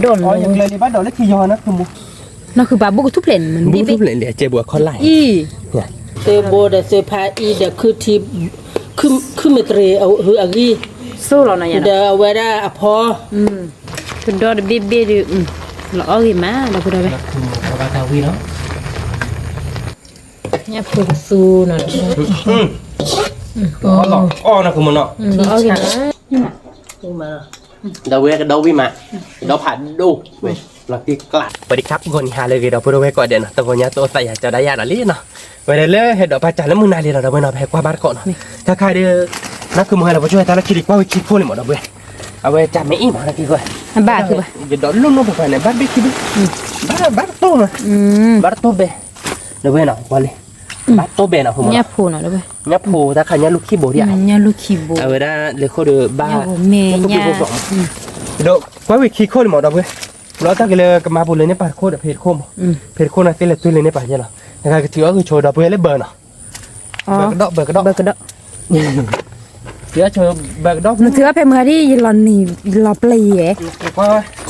โดนอ๋ออย่างเลยนี่บ้านดอกเล็กที่ยอนะคือมุนั่นคือบาบุกทุบเล่นเหมือนดิ ทุบเลยเจ็บบัวคอไหลเตโบเดเซพาอีเดคือทีคือเมตรเอาหืออากีสู้เราหน่อยเดเวดาอพอคือโดนเบี้ยเราเอากี่มาเราพูดอะไรเราบาทาวีเนาะเนี่ยพูดสู้หน่อยอ๋อหรออ๋อนะคือมันเนาะเราเอากี่มาเดาเวกเดาวิมาเดาผ่านดูเว้ยเราตีกลัดสวัสดีครับทุกคนฮาเลยเราพูดไว้ก่อนเดี๋ยวนะตัวนี้ตัวใส่จะได้ยาอะไรเนาะเวลาเล่เห็ดดอกปลาจันแล้วมึงนายเลยเราไม่นอนแพ้กว่าบ้านก่อนถ้าใครเดือนั่นคือมึงให้เราช่วยแต่ละคิดว่าวิคิดพูดเลยหมดเราเว้ยเอาไว้จับไม่อิ่มอะไรกี่คนบ้าคือบ้าเดี๋ยวดอกลุ่มๆไปเนี่ยบ้านบิ๊กคิดบ้านโตมาบ้านโตเบ้เราเว้ยเนาะวันนี้บ้านโตเบ้เนาะผมเนี่ยพูเนาะเราเว้ยเนี่ยพูถ้าใครเนี่ยลูกขี้โบเนี่ยเนี่ยลูกขี้โบเอาไว้ได้เลยเขาเดือบ้าเมย์เนี่ยเดี๋ยวว่าวิคิดโคตรหมดเราเว้ยแล้วถ้าเกิดกับมาบุญเลยเนี่ยป่ะโคตรเพจโคมเพจโคตรน่ะเต้นเลยตุ้ยเลยเนี่ยป่ะเนี่ยหรอนะครับถือว่าคือโชว์ดอกเบี้ยเลยเบอร์เนาะเบอร์กระดอกถือว่าโชว์เบอร์กระดอกถือว่าเป็นมือที่หลอนนี่หลอปลีเอ๋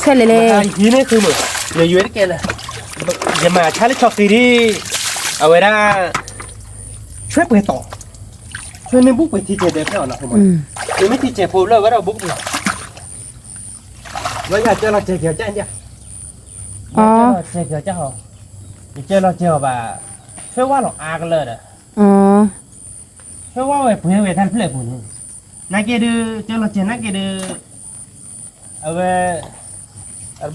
ใช่เลยทีนี้คือมือเดี๋ยวยูเอสเกลเลยจะมาใช้ช็อคซีรีเอาไว้ได้ช่วยเปิดต่อช่วยในบุ๊กไปทีเจเด็กให้เอาหน่อยผมยังไม่ทีเจพูดเลยว่าเราบุ๊กเลยว่าอยากเจอเราเจอเกี่ยวจ้าเนี่ยอ๋อเจอเกี่ยวจ้าเหรอเจอเราเจอแบบช่วยว่าเราอากันเลยอ่ะอ๋อช่วยว่าเว้ยเพื่อนเว้ยท่านเพื่อนผมนักเกดือเจอเราเจอนักเกดือเอาไว้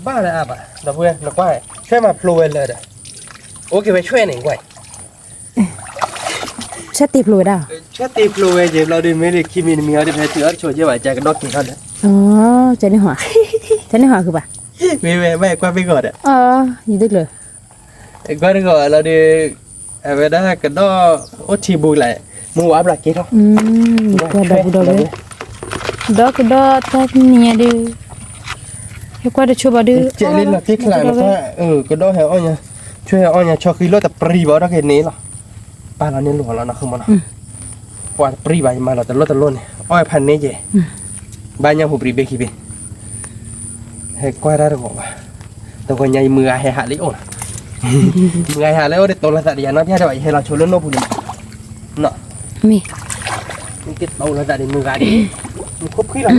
บ้าเลยอ่ะป่ะเราเพื่อนเราก็ช่วยมาพลูเวลเลยอ่ะโอเคไปช่วยหนึ่งไว้ช่วยตีพลูได้ช่วยตีพลูเวเจเราดิไม่ได้คิมินมีเขาดิเพจถือว่าช่วยเยอะไหวใจกันดอกกินเขาเลยอ๋อใจในหัวใจในหัวคือป่ะไม่กว่าไปก่อนอ่ะยิ่งดึกเลยกว่าไปก่อนเราดิเอาไว้ได้กันดอกโอชีบุยแหละมึงว่าอะไรกี่ท้องก็ได้บุดเลยดอกดอกทัดเนี่ยดิให้กว่าจะช่วยบ่ดื้อเจลินเราที่ขลังก็ก็ดอกให้อ้อยเนี่ยช่วยอ้อยเนี่ยชอบคือรถแต่ปรีบ่ได้แค่นี้หรอป้าเราเนี่ยหลวงแล้วนะคือมันว่าปรีบ่มาเราแต่รถแต่ล้นอ้อยพันนี้เจบ้านยังหูปรีเบคีเบให้กว่าได้หรือเปล่าแต่คนใหญ่มือให้หาลิโอมือให้หาลิโอได้ตัวละสัตว์อย่างนั้นที่เราให้เราชวนเล่นโน้บุญเนาะมีcái đầu là tại mưa gà đi mưa khúc khí rồi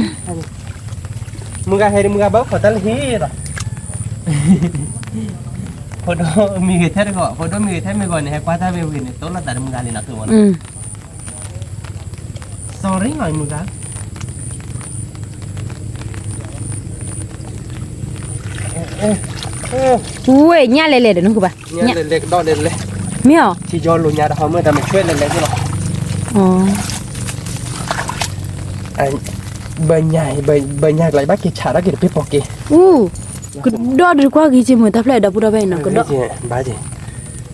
mưa gà hay mưa gà bớt khỏi ta lấy hí rồi hồi đó mi người thấy gọi hồi đó mi người thấy mi gọi này hay qua ta về này tốt là tại mưa gà này là thường mà sorry rồi mưa gà ui nha lệ lệ được không bà nha lệ lệ đo lệ lệ miêu chỉ cho lùi nhà đó mới ta mình chơi lệ lệ chứ nào bên nhà lại bắt kịp trả đó kịp biết bỏ kì cái đó được qua cái gì mà ta phải đập vào bên nó cái đó ba gì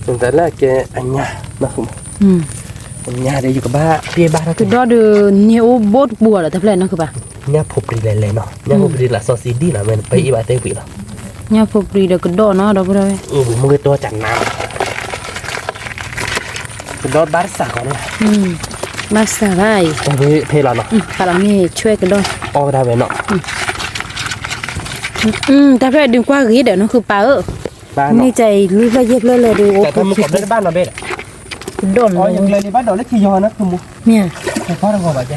chúng ta là cái anh nhà nó không anh nhà đây có ba kia ba đó cái đó được nhiều bốt bùa là ta phải nó cứ bà nhà phục đi lại nó nhà phục đi là so xí đi là mình phải đi bài tây vị là nhà phục đi được cái đó nó đập vào bên một cái to chẳng nào cái đó bán xả còn này Master vai. Với thế là nó. Cả là nghe chơi cái đó. Ra về nó. Ta phải đừng qua ghế để nó cứ phá ở. Nghe chạy lui ra dẹp lên là được. Cái thằng một cặp đấy bán là bên. Đồn. Những lời đi bán đồ lấy khi do nó không mua. Nè. Phải có đâu vậy chứ.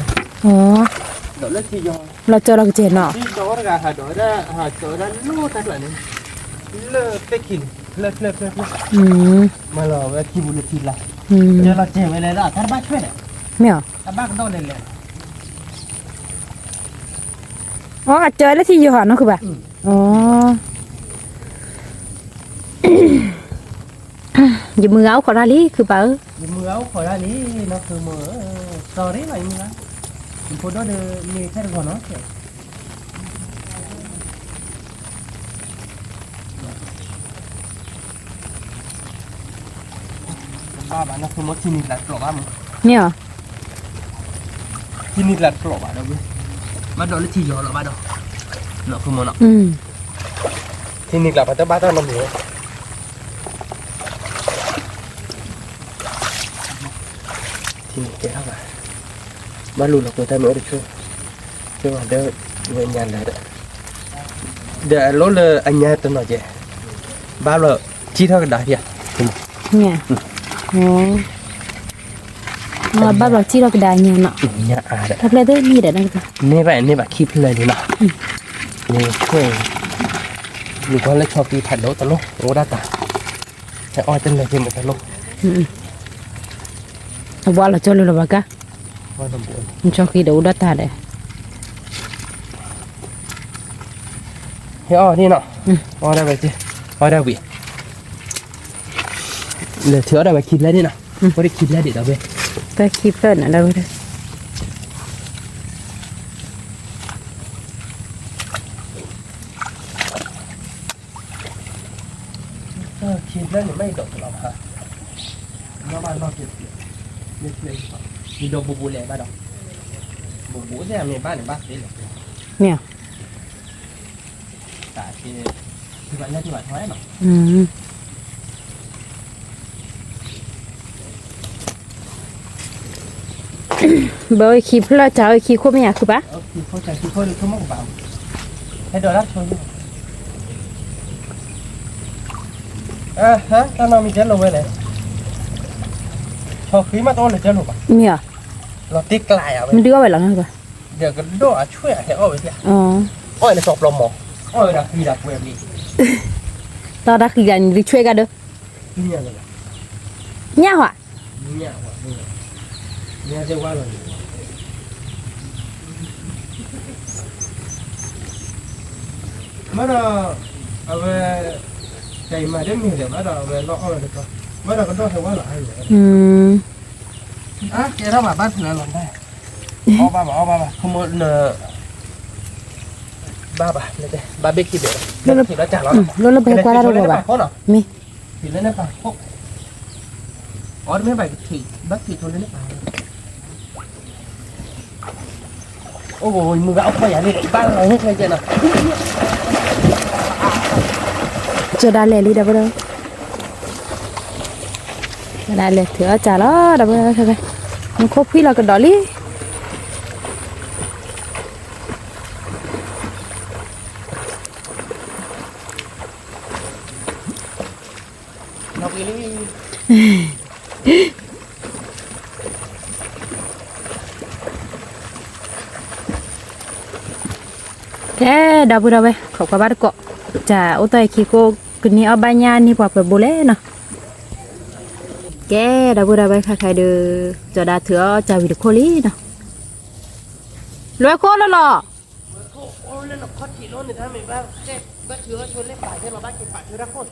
Đồ lấy khi do. Là cho nó chơi nọ. Đi đó ra hà đó ra lú tắt lại này. Lơ Pekin. Lơ. Mà là cái kia buồn thịt là. Giờ là chơi về đây là thắt bát chuyện này. Mèo. Bác đâu này này. Chơi lấy thì giờ nó cứ bà. Giờ mưa áo khỏi ra lý cứ bà. Mưa áo khỏi ra lý nó cứ mưa sorry vậy mưa. Mình đó được nghề thay của nó. Ba bạn nó không mất chi nít là trộm á. Mèo. Chi nít là trộm á đâu biết. Bắt đầu nó chi gió là bắt đầu. Nó không muốn nó. Chi nít là phải tới 3 năm nữa. Chi nít chết rồi. Bắt lùn là người ta mới được chưa. Chứ mà đỡ người nhàn lại đấy. เดี๋ยวรถเลยอันนี้ตัวหน่อยเจ้บ้านเราชี้เท่ากันได้พี่ เนี่ยโอ้มาบ้านเราที่เราก็ได้เนี่ยเนาะ เนี่ยอะไร ทักเลยได้มีแต่นั่นก็ นี่แบบคลิปเลยดีนะนี่ช่วยหรือว่าเล็กชอบปีผัดโลตะโลโอ้ได้ตาแต่อ้อยเป็นเลยเป็นตะโล ว่าเราจะรู้หรือเปล่ากะ ว่าน้ำบุญ มันชอบกินเดี๋ยวอุดตาเลย เฮ้ยอ้อนี่เนาะอ้อได้ไปสิอ้อได้วิเหลือเถื่อได้ไปคิดแล้วนี่นะไม่ได้คิดแล้วดิตาเบ้ ก็คลิปเพิ่นอะไรไปเลย คิดแล้วนี่ไม่ดอกหรอกฮะน้องบ้านนอกเก็บเล็กมีดอกบูเลยบ้านดอกบูเนี่ยมีบ้านในบ้านนี่แหละ เนี่ย แต่ที่บ้านเนี่ยที่บ้านท้ายเนาะ เบอร์คลิปเราจะเอาคลิปโคไม่อยากคือปะ คือเขาใจคือเขาเลยเขาไม่บ้าให้ดอกรักชนฮะถ้าน้องมีเจ้าลงไปเลยพอขึ้นมาต้นเลยเจ้าลงปะ มีอ่ะ เราติ๊กไกลอ่ะ มันดื้อไปหรอไงปะ เดี๋ยวก็โดดช่วยให้อ้อยไปสิ อ๋อ อ้อยในสอบลมหมออ้อยดักวีดักเวมนี่ ตอนรักกันวิช่วยกันเด้อ เนี่ยเลย เนี่ยว่ะ เนี่ยว่ะเนี่ยจะว่าอะไรมาดเอาไปใจมาได้มีเดี๋ยวมาดเอาไปล้ออ้อยเลยก็มาดก็โดดให้ว่าหลายเลย อ่ะแกถ้ามาบ้านถึงแล้วหลอนได้เอาบ้าขโมยเนอบ้าเลยเด้บ้าเบกกี้เด้ที่แล้วจ่าแล้ว เราไปกว่าเราหรอปะมี ผิดแล้วนะป่ะพวกอ๋อไม่ไปถีบักถีทนเลยนะป่ะโอ้โหมึงเอาไปอย่างนี้บ้านเราไม่เคยเจอนะ จะได้เลยลีดับเบิ้ลได้เลยถือจ่าแล้วดับเบิ้ลใช่ไหมมันครบพี่เราก็ดอลลี่ เราไปเลยแค่ดับเบิ้ลไปเขาก็บ้านเกาะจ่าอุตัยขี้โกคืนนี้เอาใบหญ้านี่พอไปโบเล่เนาะแกดับเบิ้ลไปค่ะใครเด้อจะได้ถือจ่าวิดีโอลีเนาะรวยโคตรแล้วหรอ โอ้เล่นคอถีโลนี่ถ้าไม่บ้าแค่บ้าเชื้อชนเล่นป่าใช่มาบ้าเก็บป่าเชื้อรักคน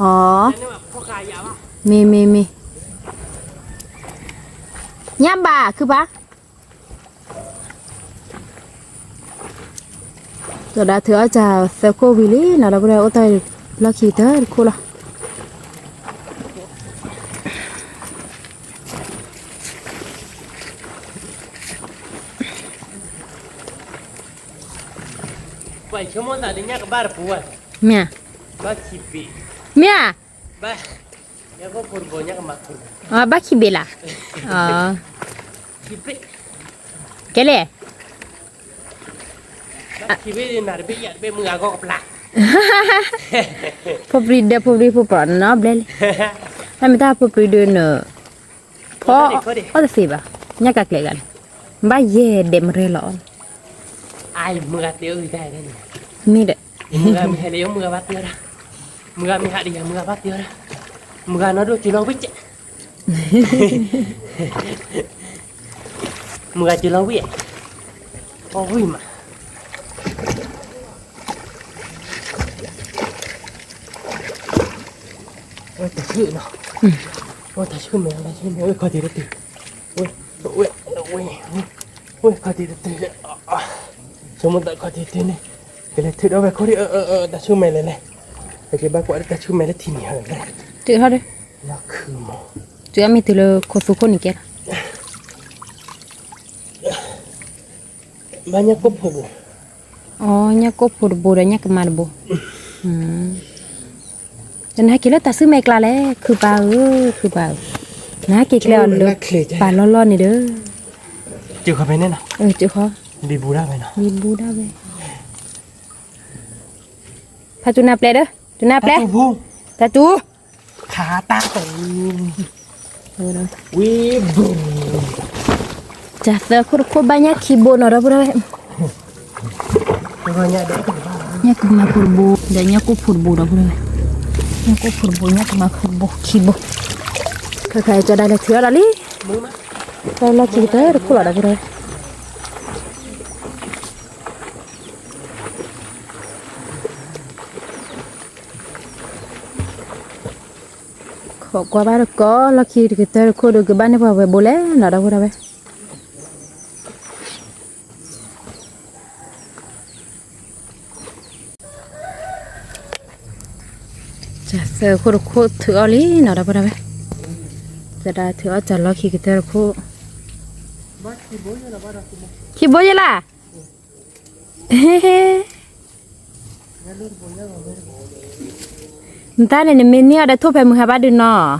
อ๋อ นี่แบบพ่อกายยาวอ่ะ มีย่ำบ่าคือปะจะได้ถือจ่าเฟลโควิลีนะดับเบิ้ลอุตัยลักขี้เตอร์คูล่ะ ไปชั่วโมงแต่เดี๋ยวนี้ก็บ้าปวด เมีย บ้าขี้ปี เมีย บ้าเนี่ยก็ปวดบ่เนี่ยก็มาปวด อ๋อบักขี้เบล่ะอ๋อ ขี้ปี แกเลย บ้าขี้ปีนี่น่าจะไปยัดไปมือก็กระปลัก พอปรีเดพอปรีพอปรอนเนาะเบลถ้าไม่ได้พอปรีเดินเนอะพอเอาแต่สิบอ่ะเนี่ยกักเลยกันบ้าเย่เดมเรลอน ไอ้มือเดียวได้ได้เนี่ย มีเด้ มือมีให้เลี้ยงมือบัดเดียวนะมือมีหาดีมือบัดเดียวนะมือnó đôi chỉ lo biết chứมือchỉ lo biết có vui mà ôi thật sự nó ôi thật sự mẹ ôi coi thì được tiền ôi coi thì được tiền số một tại coi thì tiền này cái này thứ đó về coi đi ta chưa mày này cái bác gọi ta chưa mày là thì nhiều này จื้อเขาด้วย nó khử mỏ จื้อมีตัวเลยคนสุคนอีกแก banyak kopo bu อ๋อเนี่ยก็ปวดบูดเนี่ยก็มาบูแต่นะกินแล้วแต่ซื้อไม่กล้าเลยคือเปล่าคือเปล่านะกินแล้วเลยปลาร้อนๆนี่เด้อ chịu khó bên này nào จื้อเขา đi bù ra bên nào มีบูได้เว้ย ถ้าจูนาแปลเด้อจูนาแปล ผู้ ถ้าจู ขาตาตู เด้อ วิบู Jasa aku banyak kibon orang berapa? ตัวเนี้ยเด็ก Nya kena purbo, dan nya aku purbo dah berapa? Nya aku purbo nya kena purbo kibo. Kakak aja dah lihat lagi. มึงมั้ย Kalau kita aku ada berapa? Kok gua baru kok lagi kita aku udah kebanyakan apa boleh? Nggak ada berapa? Jasa aku thử oli nào đó berapa? Jadi thử aja lagi kita aku. Kibo je lah. Hehe. Entah ni meni ada tu pun muhabat dulu no.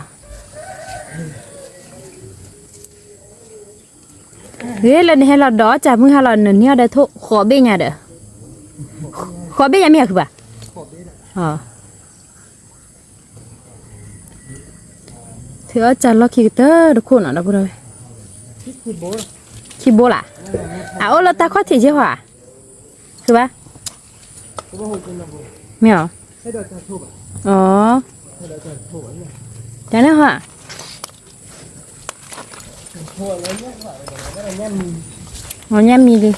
Hela ni hela dah cak muhabat ni ada tu khobe nya ada. Khobe nya miak ba? Ha. Thử aja lagi kita aku nak ada berapa? Kibo lah. À ô là ta có thể chế hỏa.คือba? Mèo. Ờ. Cái này hả? Nó nhâm mì đi.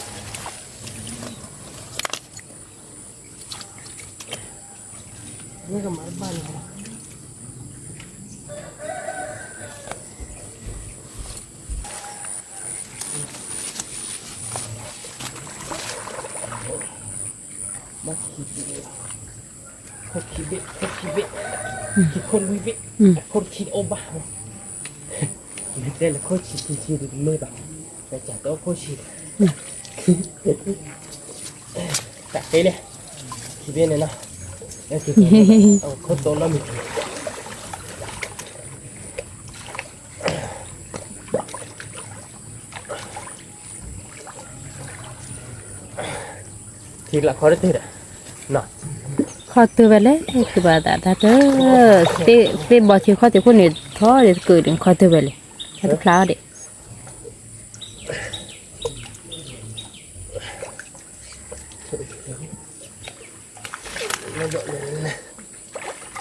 Con quý vị, con thịt ôm bà. Đây là con thịt được mê bà. Để trả tao con thịt. Cả cái này. Thịt bên này nào. Đây thịt con tao nó mình. Thịt là khó đấy thế đấy. Nào. Khó từ vậy đấy, từ bà đã tới tê bỏ thì khó từ con này khó để cười đến khó từ vậy đấy, khó từ pháo đấy.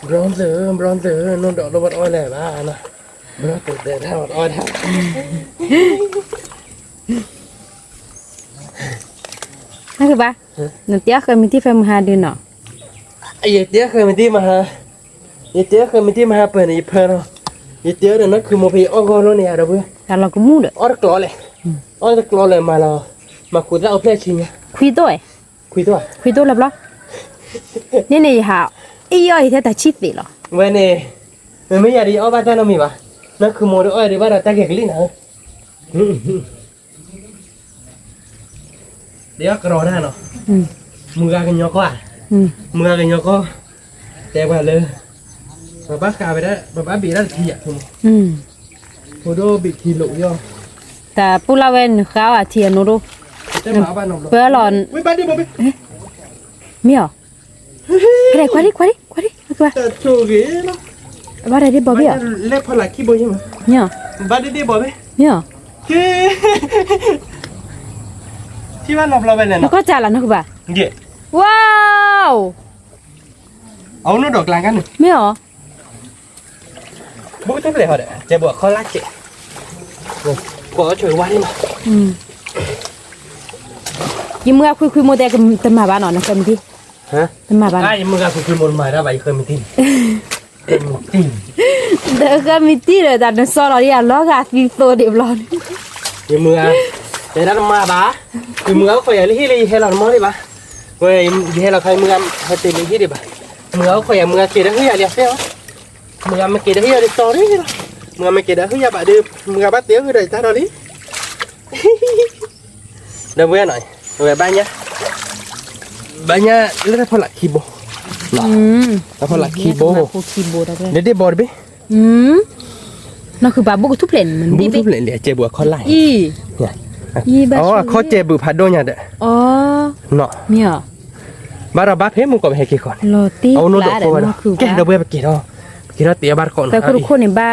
Bronze, nó đỏ nó bật oi này ba nè. Bronze để ra bật oi thằng. Nóคือba, nanti aku minta film hadir no. Ai tiếcเคยมันที่มาฮะยเตี้ยเคยมันที่มาฮะเปิดในเพลินเนาะยเตี้ยเดี๋ยวนั้นคือโมพีอ้อกอแล้วเนี่ยเดี๋ยวเพื่อ Kalau kamu dah, อ้อกลอเลยอ้อกลอเลยมาเรามาคุยแล้วเอาเพลชิงเนี่ย kui tu eh, คุยตัว kui tu lah belah. Ni ni ha, iya itu dah cipta lah. เว้ยเนี่ยมันไม่อยากดีอ้อบ้านท่านเรามีปะนั่นคือโมเดลอ้อยดีบ้านเราตะเกียกลิ้นเหรอเดี๋ยวกรอได้เนาะมือกันยอก็อ่ะมือกันยอก็แต่ว่าเลยบ้ากาไปได้บ้าบีได้ทีอ่ะคุณโมเดลบีทีหลุยย่อ แต่พวกเราเป็นข้าวเทียนนู้ดู แต่หมาบ้านนม เพื่อหลอน ไม่บ้านดีบ่ไป มีเหรออะไรกว่าดิกว่า แต่ชูกี้เนาะ บ้านอะไรดิบอบบี้เหรอ เล็บพลักขี้บ่ใช่ไหม เนี่ย บ้านดีบ่ไป เนี่ย ที่บ้านนมเราไปเลย แล้ว เนาะ ก็จ่ายแล้วนะคุณบ่า เย่ ว้าว เอาหนูดอกกลางกันหนึ่ง มีเหรอ บุ้ยเท่าไหร่เหรอเด็กจะบอกข้อลักเจ๊กว่าช่วยว่าได้ไหม ยิ่งเมื่อคุยโมเดลกันมาบ้านหนอนนะเคยมีที่ ฮะ กันมาบ้าน ไอ้มึงก็คือมนมาได้ใบเคยมีที่ที่ เด็กก็มีที่เลยแต่ในซอยเราเนี่ยล้อกาฟีโตเดียบร้อน ยังมึงอ่ะแต่นั้นมาบ้าคือมึงเอาคอยอะไรที่เลยให้เราหมดเลยบ้าเว้ยให้เราใครมึงให้ตีเลยที่ดิบ้ามึงเอาคอยมึงเกลียดเฮียเดียวเสียวมึงไม่เกลียดเฮียเดียวต่อเลยมึงไม่เกลียดเฮียบ้าเดิมมึงบ้าเตี้ยคือเดี๋ยวท่าเราดิเดี๋ยวเว้ยหน่อยเว้ยบ้านเนี้ยเล่นพลักคีโบแล้วพลักคีโบ คีโบได้ด้วย เดี๋ยวได้บอลไป นั่นคือบาบุกทุบเล่นมัน บุ ดี ก ไป ทุบเลยเจ็บบัวข้อไหล่ อีแบบ อ๋อข้อเจ็บบุพัดโดนอย่างเด้อ อ๋อ เนาะ มีเหรอ bara bat he mu ko he ki kon โรตี au no do ปลา ko เนาะคือ ke do be ki do ki do te bar kon แต่คนนี่บ้า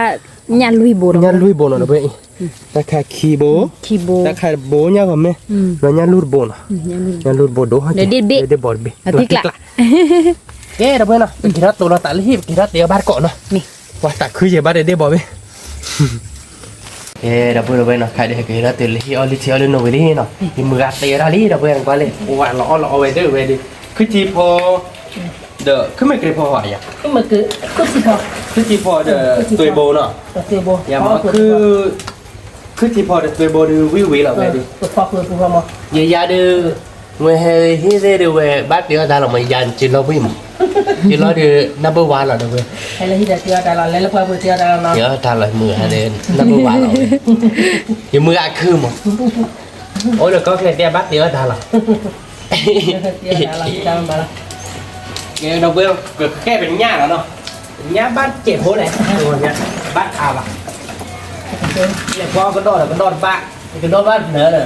ญาลุยโบด nya lui bo no do be ta kha ki bo คีโบ ta kha bo nya ko me no nya lur bo no ญาลุย nya lur bo do ha de bor be อาทิตย์ละ ke do be no ki do to lo ta li ki do te bar kon no นี่ wa ta khu je ba de bo be da bu do be no kha de ki do te li oli ti oli no we li no ni mu ga te ra li do be ko le wa lo we de we de khu ti po de khu me kre po wa ya ก็มันคือที่เขา khu ti po de tui bo no เตียโบ ya maคือที่พอจะตัวโบดูวิวเราไปดิ ตัวพ่อคือผู้พ่อมา อย่าดูเมื่อเฮ้ยดูเว้บ้านเดียวดาเราไม่ยันจิเราวิ่งจิเราดู number one เราดูเว้ ให้เราที่จะเตียดาราแล้วพ่อเตียดาราเนาะ เดี๋ยวทานเลยมือให้เดิน number one เราอย่ามืออาคือมั้งโอ้ยแล้วก็แค่เดียวบ้านเดียวดาเรา เตียดาราจำมาละ เงี้ยเราเว้แค่เป็นหญ้าแล้วเนาะหญ้าบ้านเจ็บโหเลยตัวเนี้ยบ้านอาบอ่ะเนี่ยพอก็โดนก็โดนบ้านก็โดนบ้านเหนือเลย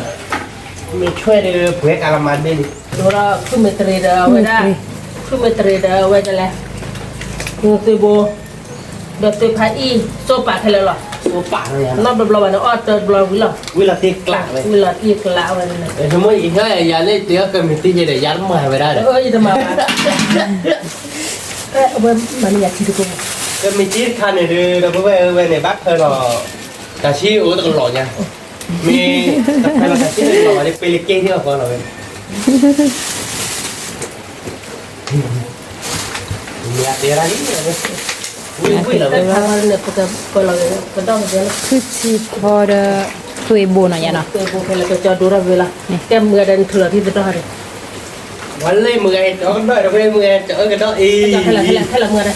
มีช่วยในเพื่อการมันดิ ดูเราขึ้นเมตรีเดาไว้ได้ขึ้นเมตรีเดาไว้จะแล้วคือตัวโบเด็กตัวพายอีโซปะใครเลยหรอ ตัวป่าเลยนะ นอกบลอวันออเตอร์บลอวิลล์ เวลาตีกลับเลย วิลล์อีกแล้วอะไรนั่น สมมติอีกแค่ยาเล่เตี้ยก็มีตีเยอะยันมาไม่ได้เลย จะมาเอาไปมันอยากคิดดู ก็มีจีดคันเนี่ยดูเราไปในบ้านเธอหรอกาชิโอ้ต้องหล่อเนี่ยมีแต่ใครเรากาชิหล่อเนี่ยไปเลี้ยงที่เราก่อนเราเลยมีอะไรอะไรนี่เลยวิ่งเรา แต่ทางนั้นเนี่ยก็เราก็ต้องเดี๋ยว คือสิพอเดตัวโบเนาะยาเนาะ ตัวพวกเราก็จะดูระเวลาแก้มือเดินเถื่อที่จะต้องอะไร วันเลยมือไอ้จ้องด้วยเราไปมือไอ้จ้องกันด้วยอี จะให้ละมือได้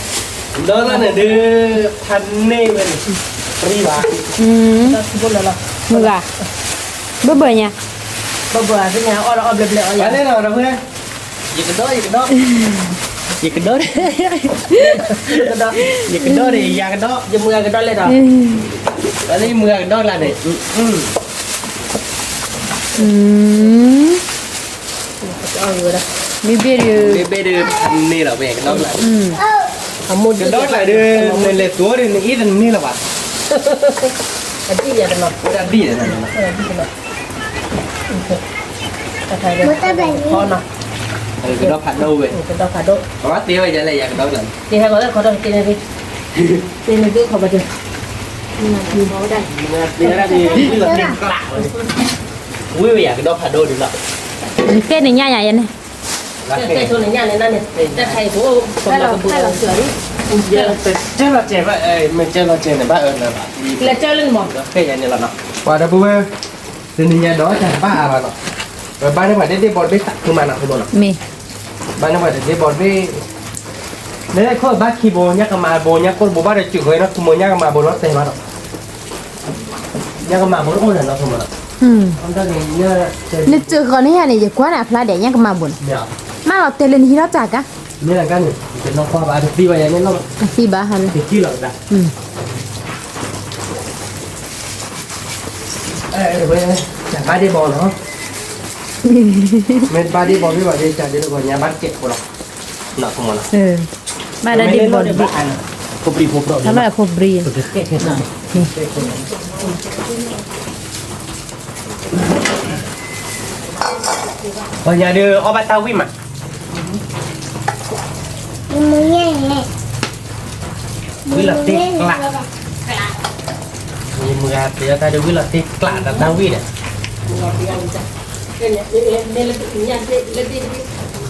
đó là đưa thanh nê bên đi bà อืม ก็คือพวกเรา มืออ่ะเบื่อเนี่ย บ่บ่ที่เนี่ยอ้อเบลเบลอ้อ bà đây nào đâu nghe gì cái đó gì cái đó gì cái đó ก็ได้ gì cái đó thì ra cái đó จะมือก็ได้เลยดอก bà lấy mưa cái đó là để อืม อ้ออยู่นะ มีเบียร์อยู่ để bê đưa thanh nê là về cái đó là อืม ทำมุด cái đó là đưa nên là túa đi ít thanh nê là bà อันที่อย่าเนาะ cái đó đi này này ที่เนาะถ้าใครได้พอเนาะ cái đó phạt đâu vậy เป็นดอกขาโด có bắt tiêu vậy là cái đó là ที่ให้เขาได้เขาต้องกินอะไรกินอะไรเขาไปเจอมีเขาได้ đi ra thì là tiền lạ rồi ui bây giờ cái đó phạt đâu đi lợ เกล็ดในย่าใหญ่ยันเนี่ย ใส่ตัวไหนย่างในนั้นเนี่ยแต่ใครผู้คนเราเป็นเราเสือดิ chết là trẻ vậy mình chết là trẻ này bác ơn là bà แล้วเจ้าเล่นหมด cái nhà này là nó qua đây bố thì nhà đó chẳng ba à nó rồi ba nó phải đi bọt biết tặng không mà nào không nào มี ba nó phải đi bọt biết nếu đây có bác khi bố nhắc mà bố nhắc con bố bác để chịu hơi nó không muốn nhắc mà bố nó tè mà nó nhắc mà bố nó ôn là nó không mà อืม ông ta thì nhớ นึกเจอก่อนนี่เนี่ยอย่ากว่าน่ะพลาเดี๋ยวยังก็มาบุญ nhở มาเราเตลินที่เราจากะ như là cái này thì nó qua bà được đi vào nhà nên nó ฟีบาฮัน thì kia lợn đã อืม ê bây giờ chẳng ba đi bò nó mình ba đi bò với bà đi chả đi được vào nhà bác chạy của nó không mà nó เออมาได้ดิบบอล không đi phục rồi ทำอะไรพบรีน ở nhà đưa ở ba tao với mà với là tiếc lạ nhưng mà thì ta đưa với là tiếc lạ là tao với này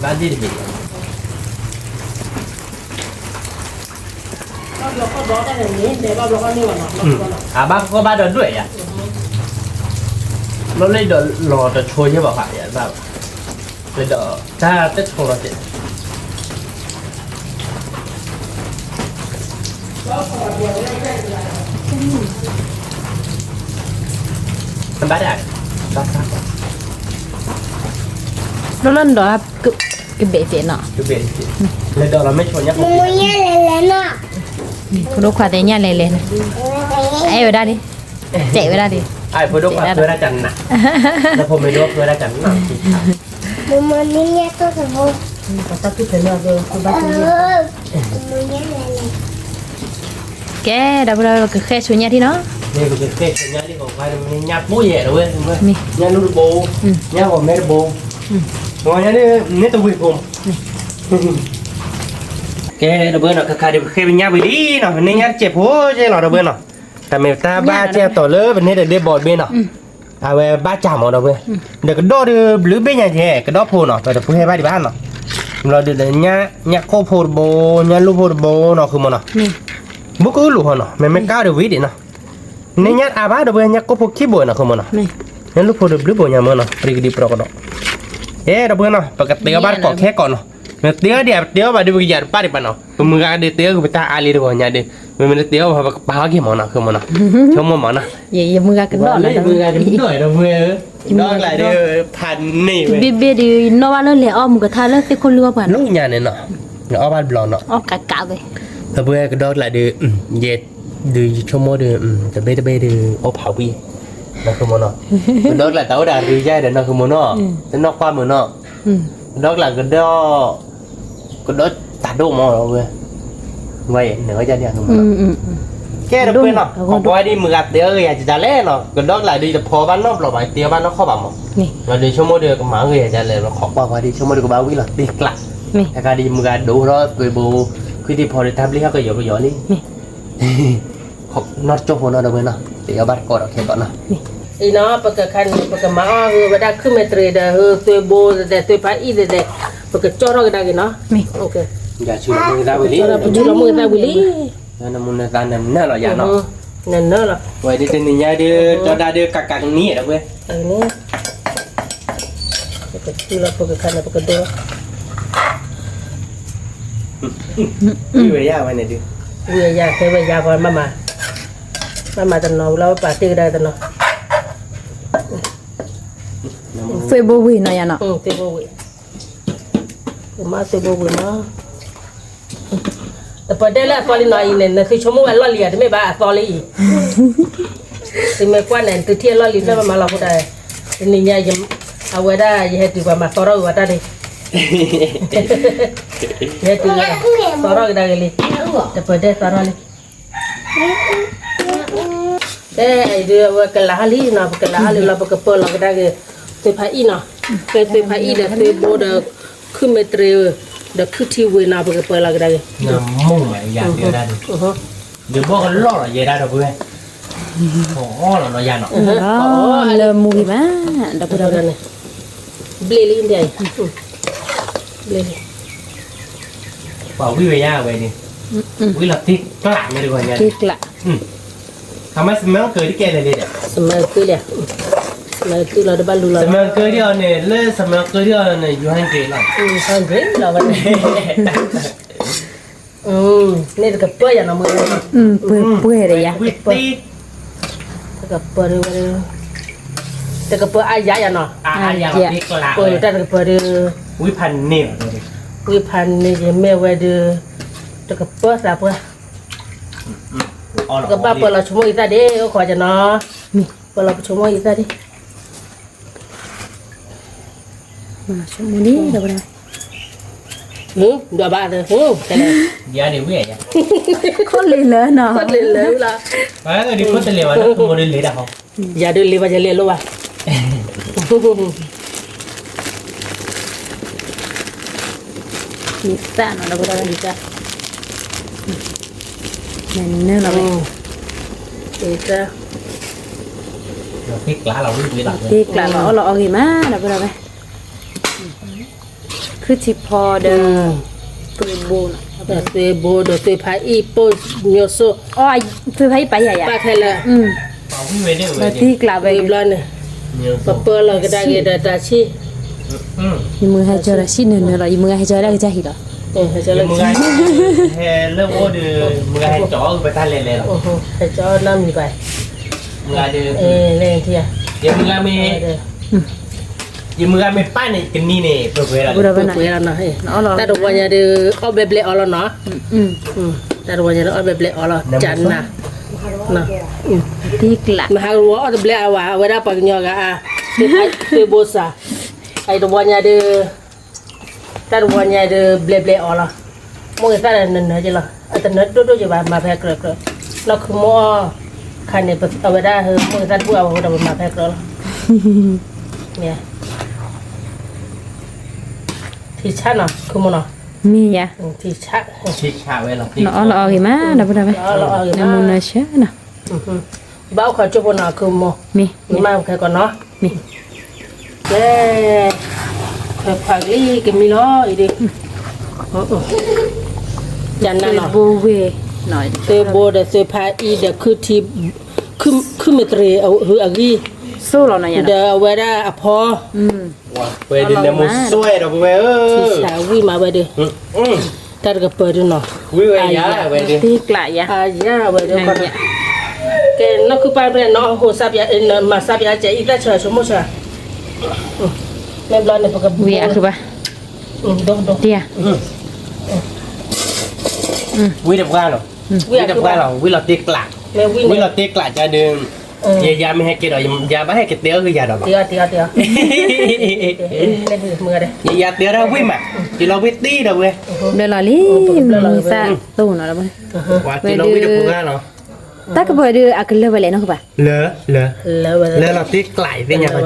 ba đi đi à ba có ba đợt đuổi à nó lấy đợt lò đợt trôi chứ bảo phải vậy sao để đỡ cha tết không là chuyện em bắt à bắt bắt แล้วเล่นดอกกึบเบะเสียเนาะ cái biển lấy đỡ là mấy chỗ nhắc một tí คุณลูกค้าแต่เนี่ยเลยนะไอ้เวลาดิเจ๋เวลาดิ ai vừa đốt vào vừa ra chắn nè nó không mới đốt vừa ra chắn nè Kata kita nak ke kubat ni. แกดับเราก็แค่ช่วยเนี่ยที่เนาะ นี่ก็เป็นเค้กเนี่ยที่ของใครมันยัดมุ้ยแย่เลยเว้ย นี่ ยัดลูกโบยัดของแม่โบตัวยัดนี่นี่ตัววิ่งผมแกระเบิดเนาะใครเดี๋ยวเคยเป็นยัดไปดีเนาะนี่ยัดเจ็บหัวใช่หรอระเบิดเนาะแต่เมื่อตาบ้าเจ็บต่อเลยเป็นนี่เดี๋ยวบอดเบนเนาะเอาไว้บ้าจ่าหมดระเบิดเดี๋ยวก็ดอหรือเบี้ยแย่ก็ดอโพเนาะแต่เดี๋ยวพูดให้บ้าที่บ้านเนาะเราเดี๋ยวยัดโคโพโบยัดลูกโพโบเนาะคือมันเนาะ นี่ บุกลูกเนาะไม่กล้าเดี๋ยววิดิเนาะนี่ยัดอาบ้าเดี๋ยวยัดก็พวกขี้บ่อยเนาะคือมันเนาะ นี่ ยัดลูกพวกเดี๋ยวบ่อยยังมันเนาะปริกดีปรกเนาะเอ๊ะเดี๋ยวเนาะปกติก็บ้านก่อแค่ก่อนเนาะเมื่อเตี้ยเดี๋ยวบ้านเดี๋ยวยัดป้าดิปะเนาะมือกันเดี๋ยวเตี้ยก็ไปตาอาลีเดี๋ยวยัดเดี๋ยวมันเตี้ยพอป้ากี่หมอเนาะคือมันเนาะชมมันเนาะ อย่ามือกันดอดเลย มือกันหน่อยเดี๋ยวมือดอกอะไรเดี๋ยวพันนี่เว้ย เบี้ยดีนว่าแล้วเหลืออ้อมก็ทาแล้วแต่คนรัวป่ะ ลูกยันเนี่ยเนาะเดี๋ยวเอาบ้านบลอนเนาะ อ้อกะเลย แต่เพื่อนก็ดอกอะไรเดี๋ยวเย็ดดูชั่วโมงเดี๋ยวจะเบ้เดี๋ยวเอาเผาปีนั่นคือมันเนาะดอกอะไรแต่ว่าด่าดีใจเดี๋ยวนั่นคือมันเนาะแต่นอกความเหมือนเนาะดอกอะไรก็ดอกตัดดอกมอเราเว้ยไว้เหนือจะเนี่ยคือมันแค่เดี๋ยวเพื่อนเนาะของบอยดีมือกัดเดี๋ยวอยากจะเล่นเนาะก็ดอกอะไรดีแต่พอบ้านนอกเราไปเตี้ยบ้านนอกเข้าบ้านมั้ง นี่ เราดีชั่วโมงเดียวก็หมาเงยจะเลยเราขอบอกว่าดีชั่วโมงเดียวก็บ้าวิ่งหรอดีกลับ นี่ แต่การดีมือการดูเราเคยบูคือที่พอได้ทำเลี้ยงก็หยอกหยอกนี่ขอบนอดจบหัวนอดเอาไว้เนาะเดี๋ยวบัดก่อนโอเคก่อนนะ Ini apa kan pakai maa pada kilometer dah tu bo dah tu pai dah pakai corok dah gitu. นี่ Okey. อย่าชูมือได้ไปดิ Corok baju kamu kita beli. นั่นมันตานั่นน่าหรออย่าเนาะ Nana lah. ไว้ที่เต็นนี่ยาเดือจอดาเดือกักกักนี้นะเว้ย Ini. Pakai cula pakai kan pakai do. นี่เวียไว้ไหนดิ Wei ya ke wei ya kon mama. Mama tan no lau pa ti dah tan no. เฟบวีเนาะยาเนาะ Ti bo wei. Ma ti bo wei ma. Tapi dah lah kali no ini nak cuma lo lihat me ba toli. Ti me kwan nan tu tie lo li na ma lo ko dai. Ini nya jam awada ye tu ba ma toro wa ta di. Ye tu ya. Toro dah kali. Tapi dah toro ni. Dia wa kelahali na kelahali la ba ke pe la dah ke. Tu pai na. Ke tu pai dah tu bo dah kilometer dah kuti we na ba ke pe la dah ke. น้ำมุ่งไหมอย่าเดือได้ดิเดี๋ยวบอกกันล่อหรอเยได้ดอกเว้ยโอ้หรอเนาะยาเนาะ อ๋อเลมูกิมาดับเรา Dah ni. Beli lagi dia. Beli. ป่าวิเวียไว้ดิวิหลับที่กลางไม่ดีกว่าเนี่ย คิกละ ทำไมสมัยเกิดที่แกเลยเนี่ย Semua tu dia. Semua tu lah dah balu ส lah. มัยเกิดที่เนี่ยเล่สมัยเกิดที่เนี่ยอยู่ให้เกยร์หรอ Hungry lah kan. Ni dekat apa ya nama dia? เปื่อยเลยยะ วิตี Dekat apa dia? Dekat apa ayah ya no? อย่างที่กลาง Apa dekat apa dia? วิพันธ์เนี่ย Wipan ni je mewah dia. Dekat apa siapa? อ๋อ Dekat apa lah cuma kita deh, kau aja no. Ni, kalau cuma kita deh. มาชั่วโมงนี้ดับเรา Dua bak tu. Kena. เดี๋ยวเดี๋ยวเวีย คนเลยเลยเนาะ Kau lele lah. ไปก็ดีคนเตลียวนะคือโมเดลเลยนะเขา Ya dia lewat je lelu ah. มีซ่าเนาะดับเราดีจ้ะนั่นเนื้อเรา Kita เดี๋ยวพลิกล้าเราวิ่งไปหลังเลย ตีกละเราเอากี่มาดับเราไปคือชิพอเดิมปืนบูน dah tu bodoh tu pai pun nyoso อ๋อคือให้ไปใหญ่ pak kala. เอาวิ่งไปได้เล มาย ตีกละไป Bulan ni. เนี่ย Papa lah kita kita dah ci. อีมือให้เจอละชิ้นหนึ่งเนาะอีมือให้เจอแล้วก็จะหิดอ่ะ Jalan มึงไงเฮ้เริ่มโอ้ดื้อมึงไงจ่อไปท่าเลยหรอ Hai cho nam ni bai. มึงไงดื้อ Len dia. เดี๋ยวมึงไงมียังมึงไงมีป้ายในกันนี่เนี่ยเปิดเผยแล้ว บุระไปไหน Apa ya nah. เนาะเรา Tak ada banyak dia oh beblek Allah nah. Tak ada banyak oh beblek Allah. Janna. Nah. ตีกละ Mahal wa oh beblek awak. Awak dapat nyoga ah. Tu bosa. Ai ada banyak dia tar wanya de ble ola mo ta na je la ata na do je ba ma phe kro no khumo khane pa awada he mo ta bu awa da ma phe kro laเนี่ยที่ชะนะคือมัน มียะ ที่ชะ ชิกชาไว้หรอ เนาะเราเอากี่มาดับบ่ได้ไหมน้ำมันน่ะเชื่อนะ บ้าเขาจะพูดนะคือมัน มี มีมาแค่ก่อนเนาะ มี เย้แค่ผักลี่กินมีล้ออีดิยันนั่นเนาะ โบเวหน่อย เตโบเดเซพาอีเดคือที่คือเมตรเอาหืออากี สู้เราหน่อย เดเวดาอพอ ว้าเปิดดินเนี่ยมันสวยดอกเว้ย ที่ชาวิมาเวเดตัดกับเปิดเนาะ วิเว้ยยาเว้ยดิ ตีกละยะ อายาเวเดก่อนแกนักคือไปเป็นเนาะโหซับยามาซับยาเจอีกแล้วเฉยสมมุติว่าแม่บลอนเนี่ยพวกกับ เวียคือปะ ดง เตี้ย วิดับก้าหรอวิดับก้าหรอวิเราตีกลัก แม่วิ่ง วิเราตีกลักจะดึงยาไม่ให้กินหรอยาไม่ให้กินเตี้ยคือยาดอก เตียวเล่นมือเลย ยาเตี้ยเราวิ่งมาที่เราวิ่งตีเราเว้ย เดี๋ยวรอลิมือซะตู้หน่อยแล้วบ่ ว่าที่เราวิ่งดับก้าหรอ ตาก็บ่ดื้ออักเลเวเลยเนาะคือปะ เลอะ แล้ว แล้วเราตีกลายเป็นยังไง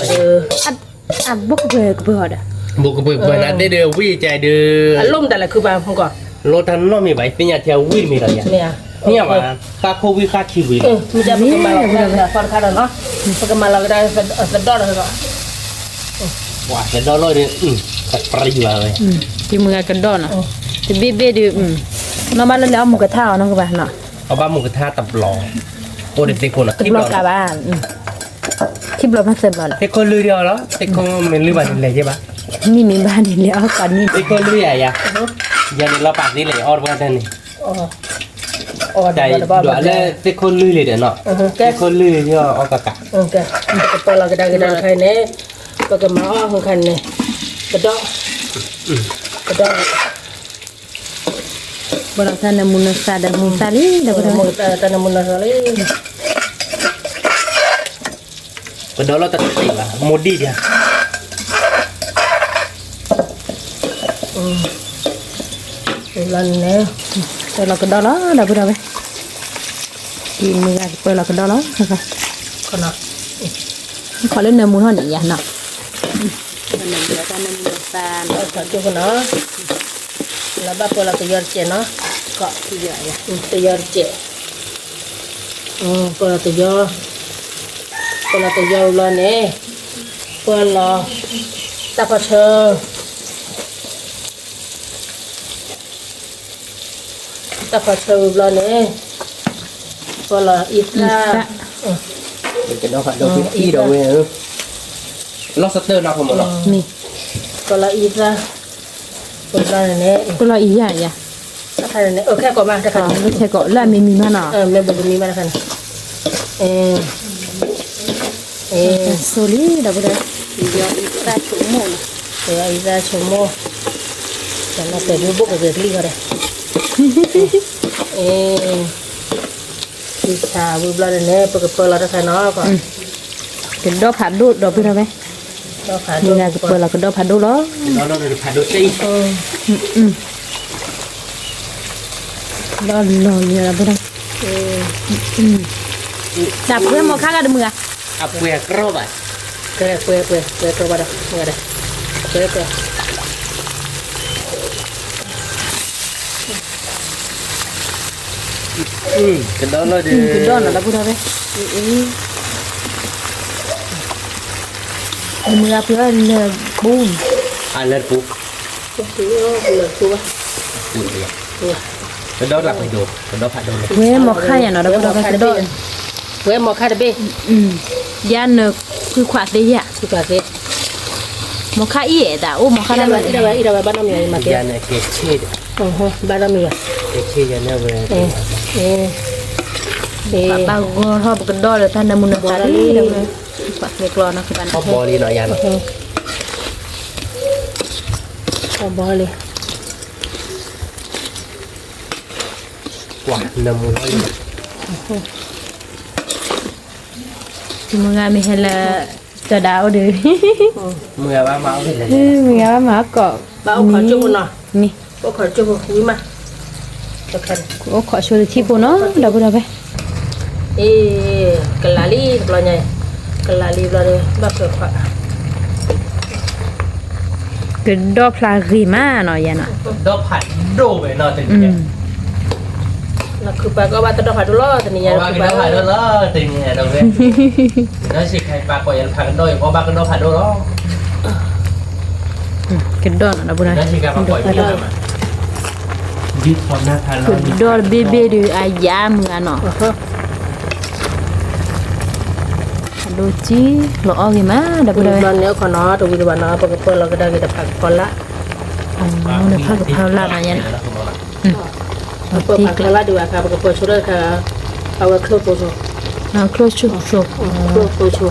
อัดบ่ก็บ่ด บุกบุกวันนั้นได้เดือวิ่งใจเดือ อารมณ์แต่ละคือบางผมก่อน รถทันน้องมีใบเป็นยังเที่ยววิ่งมีอะไรอย่าง เนี่ย เนี่ยว่าค่าโควิดค่าชีวิต มันจะเป็นมาเราฟันขาดเนาะเป็นมาเราได้สะดอเลยก็ ว่าแต่ดอลลาร์เนี่ยกัดปริยเลย ที่มือกันดอนน่ะสิเบ้ๆดิเนาะมาแล้วหมูกระทะเนาะคือปะเนาะ เอาบ้าหมูกระทะตับหลอโอ้เด็กๆคนอ่ะ คลิปเรากลับบ้านคลิปเรามาเสร็จแล้ว เด็กคนลือเดียวเหรอเด็กคนมันลือบ้านเลยใช่ปะ มีบ้านนี่แล้วก่อนนี่ เด็กคนลือใหญ่ยะยันเราปากนี่เลยออดว่าท่านนี่ อ๋อ ใจด่วนเลยเด็กคนลือเลยเดี๋ยวเนาะเด็กคนลือที่ว่าเอากะกะ โอเคพอเราก็ได้ใครเนี่ยก็มาอ้อของใครเนี่ยกระดอก บ่เราท่านมุนซาดมุนซาลีเด้อบ่ได้ มือแต่น้ำมันอะไร ก็เดี๋ยวเราตัดติว่ะโมดีเดียว lần này rồi là cái đó là bây giờ vậy thì mình ra rồi là cái đó còn nào khỏi lên nồi muốn hơn nhỉ nào thật chưa có nó là ba là tự do trẻ nó có tự do trẻ là tự do lên nè là ta phải chờ ta phải chờ lên nè là ít ra cái đó phải đầu tiên đầu về nó sẽ tơ nào không mà nè là ít ra này nè có là ý à nhỉ cái này ở cái có mà cái này nó sẽ có là mình mà nào mình bật mình mà cái này số lý đâu đây giờ ít ra chỗ mồ để ít ra chỗ mồ cho nó phải đưa bốc ở dưới ly vào đây đi xả vừa bla này bữa cái là cái nó còn cái đó phải đốt đó bây giờ vậy đó phải như là cái là cái đó phải đốt đó nó được phải đốt chi đó như là bây giờ đạp cái một khác được mưa à quẹt rau vậy que rồi vào đây nghe đây que cái đó nó cái đó là bây giờ vậy mưa phía là bùn à lên phụ cái đó là phải đồ cái đó phải đồ với một khai nó đâu có cái đó với một khai đây giá nó cứ khoát đi ạ cứ khoát đi một khai ý đã ô một khai đây đây ba năm ngày mà giờ này kẹt chê ba năm ngày kẹt chê giờ này về bao gồm thôi cái đó là thanh là muốn nó đi đâu rồi khoát việc lo nó cái bàn có bò đi nói giờ có bò đi quả nằm ngồi thì mọi người mình hay là จะดาวเด้อ มือว่าเมาเห็นเลย มีงาหมาเกาะ บ้าเอาขอจุ๊บหน่อย นี่ ก็ขอจุ๊บคุยมาจะคัน โอ้ขอช่วยที่ปุ่นเนาะเดี๋ยวบ่ได้ไป kelali belanya kelali belanya bakal pak กระดอพลารีมาเนาะยะเนาะ ดอกผัดโดไปนอนตึง อื เนี่ย ม nak kupak kau batal dah dulu tadi เพ ya ราะว่ากินดอกผัดโดแล้วตึงเนี่ยดอกเว้ยแล้วสิใครปากก็ยังผัดกันด้วยเพราะบ้ากันดอกผัดโดแล้ว กระดอเนาะบ่ได้ แล้วสิใครปากก็ยังยืดความน่าทาน กระดอเบเบดูอายามือเนาะดูจีlo ogi ma daบ่ได้ belanja kau nak tu bila mana apa apa lo kita kita pak kola อ๋อเนี่ยผักกะเพราลาบมายัน apa pak kola dua kau apa apa sudah kau awak kau poso เอาโครชูโช kau poso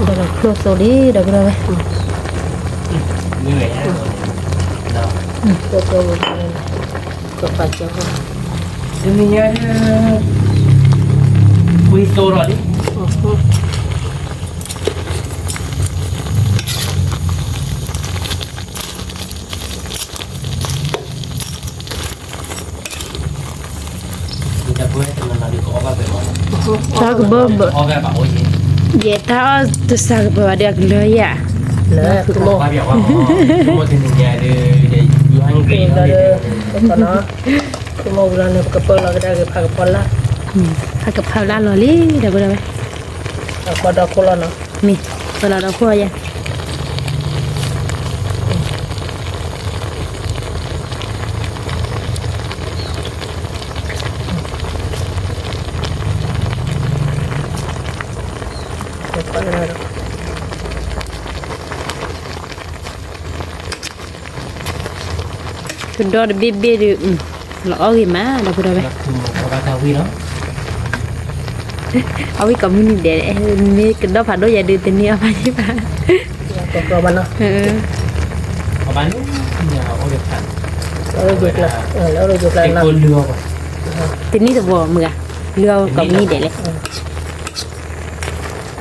เดี๋ยวโครโซลีเดี๋ยวบ่ได้ไป เหนื่อยนะเนาะ kau kau pak jauh ทีนี้เนี่ยคุยโตหน่อยดิจะพูดให้มันเราดีกว่าแบบว่า ถ้าก็บ่ เอาแบบโอ้ย เยถ้าจะสักบ่เด็กเลยอ่ะ lah คือ tu บอก mau ว่าแบบว่าโมทีนี้เนี่ยเดี๋ยวอยู่อังกฤษ ada kau nak tu mau belanja apa lo kita pak kola ผักกะเพราลาลอลีเดี๋ยวบ่ได้ไป kau ada kola nak มีเวลาเราคั่วยัง kau ada กระดอเบเบดูlo ogi ma daบ่ได้ไป คือเขาก็ทวีเนาะ เอาไว้กับมื้อนี้เด้มีกระดอผัดโดอย่าดื้อตัวนี้เอาไปที่บ้าน kau mana เออ ประมาณนี้เนี่ยเอาแบบผ่าน lalu juga lalu juga เป็น nak คนเรือก่อน ตัวนี้จะบ่มือเรือกับนี่เด้เลย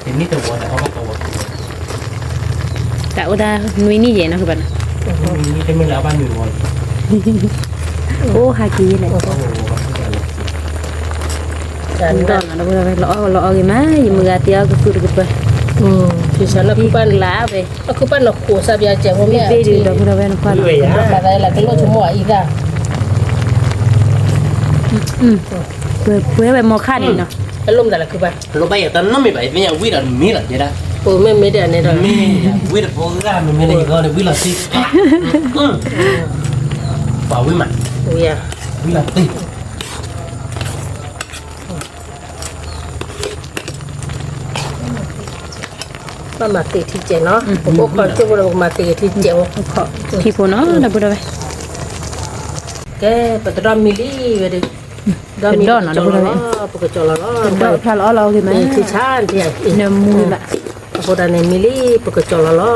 เป็นนี่ตัวแต่เขาก็ตัว แต่ว่านุ้ยนี่เด้เนาะคือบัด นี่จะไม่แล้วบ้านหนึ่งวัน โอ้ฮากีเลย โอ้โห dan ดอนเราบ่ไปเราเอากี่มาอยู่มือเตียวก็คือก็ไป di sana พี่ aku ปัน pan ลาไป aku pan nak kuasa biar jangan พี่ dia ไปดูเราบ่ไปนคร เรือ kata lah kalau semua ida เพื่อไปมอค่านี่เนาะ belum dah lah aku pan เราไปอย่างตอนนั้นไม่ไปไม่อย่างวิ่งเรามีหรอเจ๊ด้า oh me dia ni dah มีวิ่งเราโฟกัสไม่ได้ก็เลยวิ่งเราตีป่าวิ่งมัน oh ya วิ่งเราตี มามาตีที่เจ๋งเนาะผมก็ขอจุ๊บเรามาตีที่เจ๋ง ขอพี่พอเนาะเราบ่ไป แกปัตตามิลีเวดิดอมิจอลล้อปกจอลล้อ ดอกพลาเรากี่มา ที่ชานที่ เนมือละ aku dah ni milih pakai cololo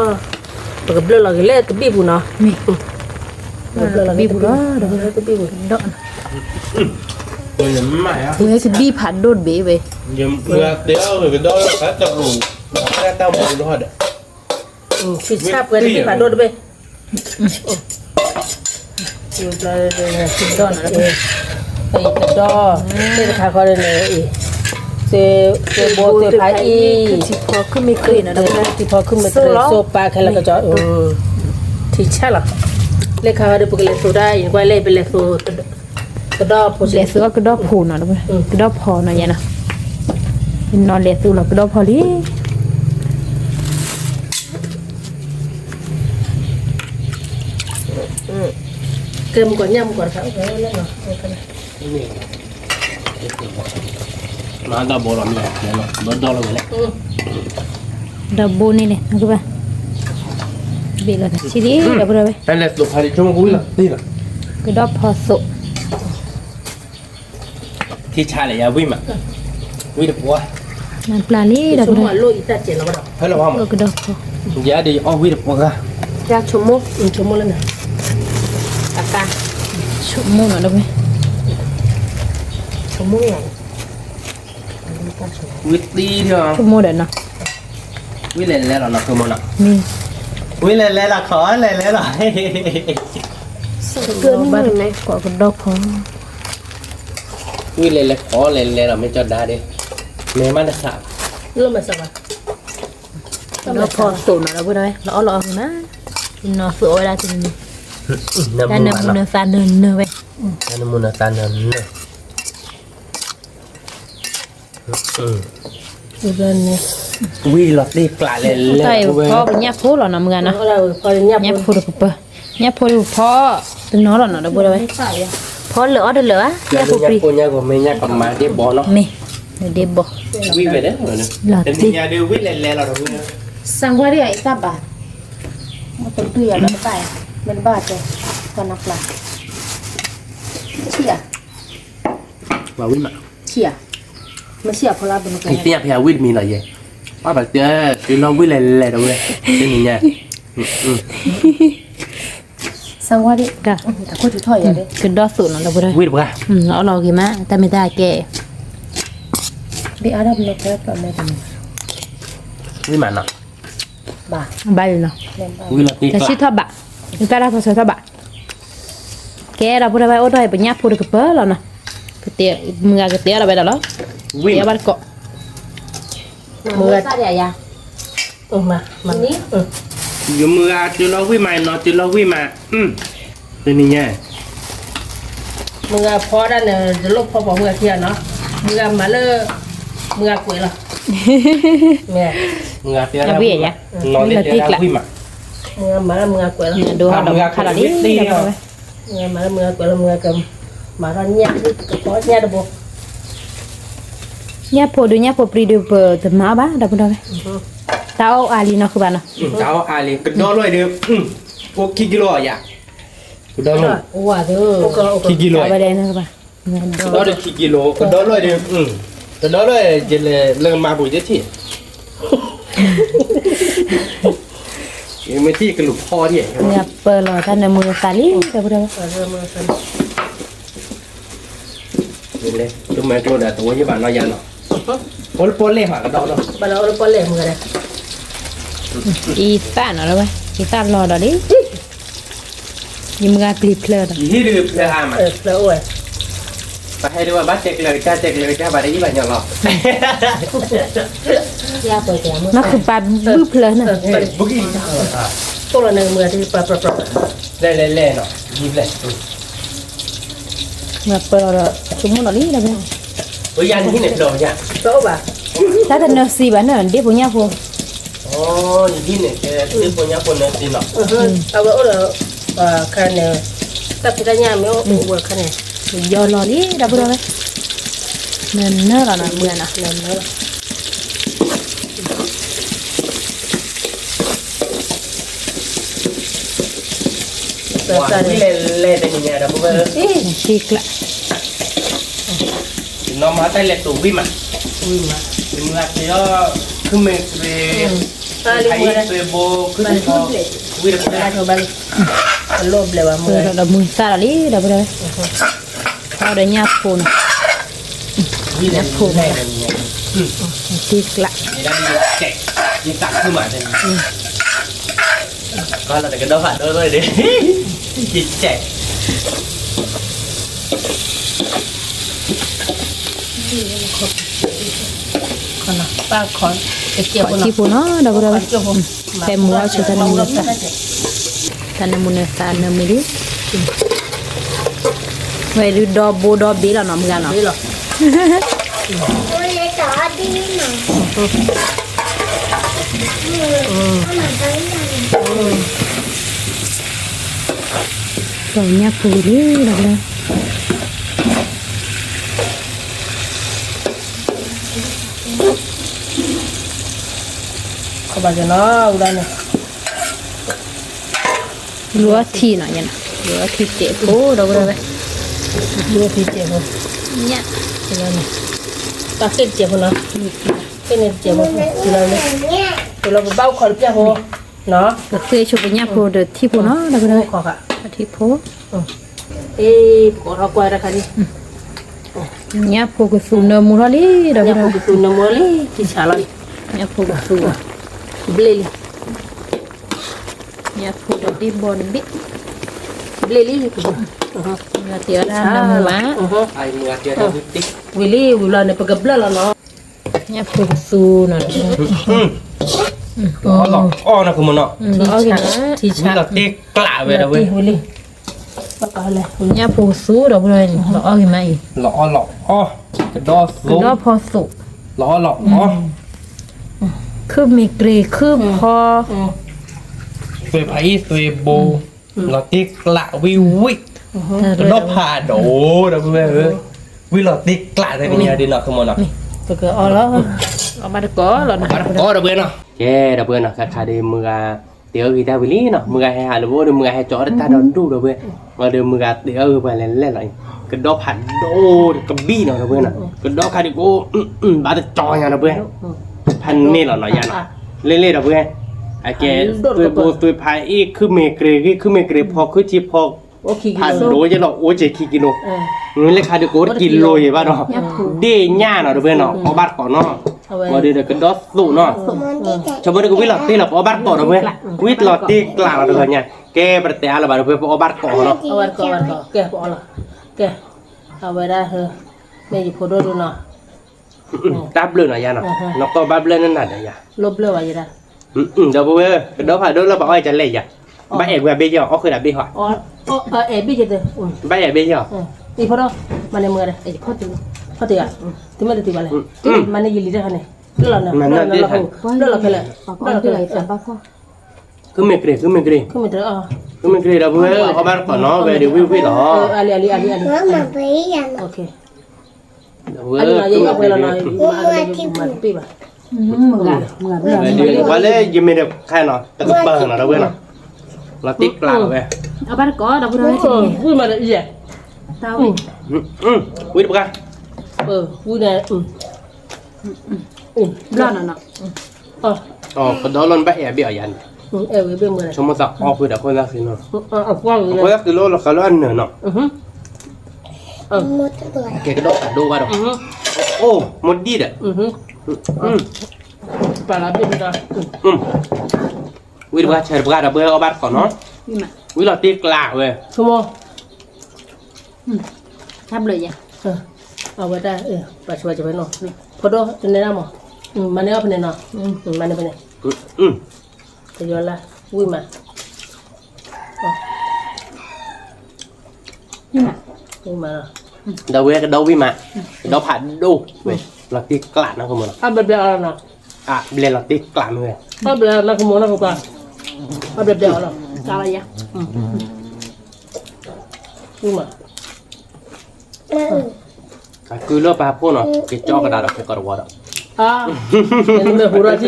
pakai bela lagi le tebi bu no มี bela lagi บีบุระดอก tebi bu ดอก ตัวยังไม่อ่ะ เฮ้ยสิบีผัดโดดเบไป ยังเรือเดียวหรือก็ได้แค่จับรูแค่ตั้งมือรอดอ่ะ si chap ke tebi padu be si bela si don ai kedo ni ka ko ni se bo se pai i สิพอขึ้นไม่เคยนะ ti pho khum me so pa khala ka jo thi cha la le kha de pukle so da yin kwa le be le so kedo po เล se สือก็ดอกผูเนาะก็ดอกพอเนาะยะนะนอนเลสือเราก็ดอกพอลี kem ko nyam ko ka ko le no มาดาบอลเนี่ยเนาะรถดอลเลย ดับบูนี่เลยนะคือป่ะเบลล์สิดีดับบูเลย นั่นแหละตัวพาริชมาคุยละนี่ละ ก็ดอกพอสุ ที่ชาเลยยาวิ่งอ่ะวิ่งเด็กวัว นั่นปลาลีดับบู semua เลย lo ita je la ba ให้เราว่ามัน ก็ดอกพอย าดีอ๋อวิ่งเด็กวัวก็ ya chomo le na aka ชั่วโมงเนาะดับบู chomo ya วิ่งตีเดียว ชั่วโมงเดินเนาะ วิเลนแล้วเราคือมันอ่ะ นี่ วิเลนแล้วเราขอเลนแล้วเรา เกินบ้านไหนก็กระดอกพอ วิเลนแล้วขอเลนแล้วเราไม่จอดได้ดิเมย์มันจะสาบ เริ่มมาสักวัน เราพอสูนแล้วพูดได้เราเอานะนอสวยได้ทีนี้ได้เนื้อเนื้อซาเนื้อเนื้อไป น้ำมันตาเนื้อ อีกเรื่องนึง วิลอดดีกลาเลนแล้ว ใช่พ่อเป็นเนี่ยพูดหรอนะมึงนะ เราพอจะยับ เนี่ยพูดกับเปอร์เนี่ยพูดพ่อเป็นน้องหรอนะพูดได้พ่อเหลือเดือเหลือ แล้ว เนี่ยพูด ยั ป ก รี ษ์คนยักษ์ก็ไม่ยักษ์กับมาเดี๋ยวบอเนาะ นี่เดี๋ยวบอก วิไปได้เหมือนแต่นี่ยาเดียววิเลนแล้วเราดูนะ สั่งว่าเรียกไอ้ตับอ่ะมันเป็นเตือนแล้วมันใส่มันบาดเลยก็นักละเชี่ย ว่าวิมา เชี่ยมันเชี่ยพลาเป็นไง ไอ้เตี้ยพยาวิมีอะไรเยอะว่าแบบเตี้ยคือเราวิเลนแล้วด้วยเป็นยังไง สั่งว่าเรียก ก็ แต่คนที่ถอยอย่างนี้ คือดอสูนเราพูดได้ วิปะ เรากี่มาแต่ไม่ได้แก เดี๋ยวอาดับนกแล้วก็ไม่เป็น วิมาเนาะ บ้า ใบเนาะ เล่นบ้า วิลอดดี แต่ ก ชื่อ ลา ทบะเป็นตาลาภาษาทบะแกเราพูดได้โอ้ยเป็นเนี่ยพูดกับเปอร์เราเนาะกเตี้ยมึงกเตี้ยเราไปแล้ว วิ เตี้ยบ้านเกาะ มือใส่ยา มามันนี้ อยู่มือจุลวิมาเนาะจุลวิมาเป็นยังไง มึงพอได้เนี่ยจะลบพอบอกมึงเทียนเนาะมึงมาเลยมึงกุยละแม่ มือเตี้ยแล้วนอนเตี้ยแล้ววิมา มึงมาแล้วมึงกุยละ ดูเขาดอกคาราลี มึงมาแล้วมึงกุยละมึงกำมาตอนเนี้ยก็พอเนี้ยเด้อบ่ เนี่ยพูดดูเนี่ยพูดปรีดูเปอร์แต่มาบ้าเราพูดได้เต้าอาลีเนาะคือบ้านเนาะ เจ้าอะไรก็ดอลเลยเดียวพวกกี่กิโลอ่ะก็ดอลเลย ว่าเด้อ กี่กิโล เอาไปได้นะคือบ้าน ดอลเลยกี่กิโลก็ดอลเลยเดียวก็ดอลเลยจะเลยเริ่มมาบุญเจ๊ที่ยังไม่ที่กระลุกพ่อที่ เนี่ยเปอร์เราท่านในมือซาลีเราพูดได้ เริ่มมากัน นี่เลยตัวแม่ตัวเดียวตัวยี่บ้านน้อยยันเนาะปนปนเลยหากระดอเนาะ บ้านเราปนเล่มึงเลย อีตาเนาะเราไปอีตารอดอดิยิมงานปลีเพลิน ที่ดื่มเพื่ออามา แล้วโอ้ย ไปให้ดูว่าบ้านเจ๊กเลยจ้าเจ๊กเลยจ้าบ้านได้ยี่บ้านอย่างหรอย าเปิดแกมึง นั่นคือปลาบื้อเพลินน่ะ บุกี้ ตัวละหนึ่งมือที่ปลา เล่เล่เนาะยิ้มเลย เนี่ยเปอร์เราชุ่มเราลีเราไป โอ้ยยันที่ไหนโดนยัน โต๊ะป่ะ ถ้าท่านเนอร์ซีบ้านเนอร์เดี๋ยวพวกเนี่ยพวก อ๋อที่ไหนแกซื้อปุญญาปุญญาสิเนาะ เอาไว้โอ้คันเนี่ยตัดได้ยังไม่โอ้โหคันเนี่ย ยอรอลีเราพูดได้เนินเนอร์เราหน่ะเมื่อน่ะ นั่นแล้ว ว่าที่เล่เล่เป็นยังไงนะพวกเออ ชีกละ น้องมาใต้เล็ดตัววิ่งมา วิ่งมา เป็นมือเสียขึ้นเมฆเรไทยเรโบขึ้นคอวิ่ง ได้ ได้ เท่าบ้านมันโลภเลยว่ะ เป มื อ อ ร์เรามือซาเราลีเราพูดได้เขาได้เนี่ยพวก วิ่งได้ถูกได้เป็นยังไง ชีกละ นี่ได้ดีแจกยิ่งตักขึ้นมาเลยก็เราแต่กันต้องผ่านด้วยดิยิ่งแจก คนละป้าขอเกี่ยวคนละ ที่พูเนาะเราพูดได้ เกี่ยวผม แต่หมูเอาชื่อท่านมือซาท่านมือซาเนมิลิไว้ดูดอบโบดอบดีแล้วเนาะมึงกันเนาะ นี่หรอ เราเนี่ยพูดลีเราพูดได้ เขาบอกจะเนาะอุดรเนี่ย รัวทีหน่อยยันรัวทีเจ็บโอ้เราพูดได้ ดูที่เจ็บผม เนี่ย อุดรเนี่ยตาเก็ดเจ็บผมเนาะเก็ดเนี่ยเจ็บผมอุดรเนี่ยอุดรเบ้าคอเปียหัวเนาะ ก็เคยชอบเนี่ยพูดที่พูเนาะเราพูดได้ ขอค่ะ ที่พู ขอเรากวาดราคาดิ เนี่ยพูก็สูนเนมูราลีเรา เนี่ พู ย ดได้ ผมตุนน้ำมันเลยที่ชาลัน เนี่ยพูก็สูน Bleli. Ya putih bondi. Bleli ni tu. Ya tiada nama. ไอ้มือเดียวเราติ๊ก Willy bulan ni pegabla lah no. Ya pusu nak. อ๋อหรออ๋อนะคือมันเนาะ Okey. ที่ วิ ชัก เราติ๊กกละเว้ยนะเว้ย Willy. Bakal. Ya pusu dah boleh. Lo oi mai. หล่อหล่ออ๋อกระดอสู Lo pho su. หล่อหล่ออ๋อ คือมีกรีคือพอ สวยไผ่สวยโบเราติ๊กกละวิวิกระดอผ่าโดนะเว้ยวิเราติ๊กกละได้เนี่ยดิเนาะคือมันเนาะ Pegak Allah. เอามาตะกอแล้วนะ อ๋อนะเว้ยเนาะแย่นะเว้ยเนาะคาเดมือเดี๋ยวกีตาวิลี่เนาะมือให้หาหรือว่ามือให้จอดตาดอนดูนะเว้ยมาเดี๋ยวมือเดี๋ยวไปเล่นอะไรกระดอผ่าโดกระบี้เนาะนะเว้ยเนาะกระดอคาดิโก้บาดจอยนะเว้ยพันนี่เหรอเนาะยาเนาะเล่นๆนะเว้ยไอ้แกตัวพายอีกคือเมเกรคือเมเกรพอคือที่พอ Okey. ผ่านโดยจะหรอกโอ้เจคิกิโลนี่เลยค่ะเดี๋ยวกูกินโลยบ้านเนาะเดี่ยหญ้าเนาะเพื่อนเนาะเอาบัตรก่อนเนาะมาเดี๋ยวกันดอสสูเนาะชาวบ้านก็วิ่งหลอดตีหรอกเอาบัตรก่อนเนาะเพื่อนวิ่งหลอดตีกลางเนาะเพื่อนเนี่ยแกประเดี๋ยวอะไรบ้างเพื่อนเอาบัตรก่อนเนาะ Awar ko. Ke po Allah. Ke. Awara he. Me ji photo du no. ดับเลยเนาะยาเนาะนกก็บับเลยนั่นน่ะยา Lob le wa jira. เดี๋ยวเพื่อนกันดอผ่านโดนแล้วบอกว่าจะเล่ยอ่ะบ้าเอกแบบเบี้ยอ๋อคือแบบเบี้ย Oh, bi je tu. บ้าเอกเบี้ย Ni photo mana mu ada? Photo. Photo ya. Ti mana ti bale. Mana ji lidah ne. Lo na. Lo kala. Lo kala. คือเมเกร Kau minta ah. คือเมเกรเดี๋ยวเพื่อนเอาบัตรก่อนเนาะเดี๋ยววิ่งเหรอ Ali. Mama berian. Okey. เดี๋ยวเพื่อน Ali na je apa la na. Pi ba. ว่าเลยยังไม่ได้แค่เนาะแต่ก็เปิดเนาะเพื่อนเนาะเราติ๊กกลางเว้ย เอามาตะกอเดาบ่ได้สิ Ui mà đấy gì? เตา วิ่งปะกัน Ui này. ร้อนน่ะ อ๋อกระโดดลงไปแอบเบี้ยยัน Với bên người này. ชมสักออกคือเด็กคนละสิเนาะ Quang คน rồi. ละคือโลละคาร์ลเนาะ Một tuổi. แกกระโดดดูว่าดอกโอ้หมดดีเด้อ Bà là bên đó. วิ่งปะกันเชิญปะกันเบื่อเอาบัตรก่อนเนาะ นี่มา วิ่งเราติ๊กกลางเว้ย Không không? ทำเลยจ้ะ Ở đây bà chụp chụp nó. Photo này nào mà. Mà này bên này nào. Mà này bên này. Thì giờ là vui mà. นี่มา Vui mà. เดาเว้ยกระโดดวิ่งมาเดาผ่านดูเว้ยเราติ๊กกลางนะคุณมึง À bên đây nào. อ่ะเบลเราติ๊กกลางเว้ย À bên đây là không muốn nó không ta. À bên đây nào. กาอะไรจ้ะ Vui mà. คือเลือกไปพวกเนาะกิจจอกระดาษเราไปกระวอด À. Nên là hura chứ.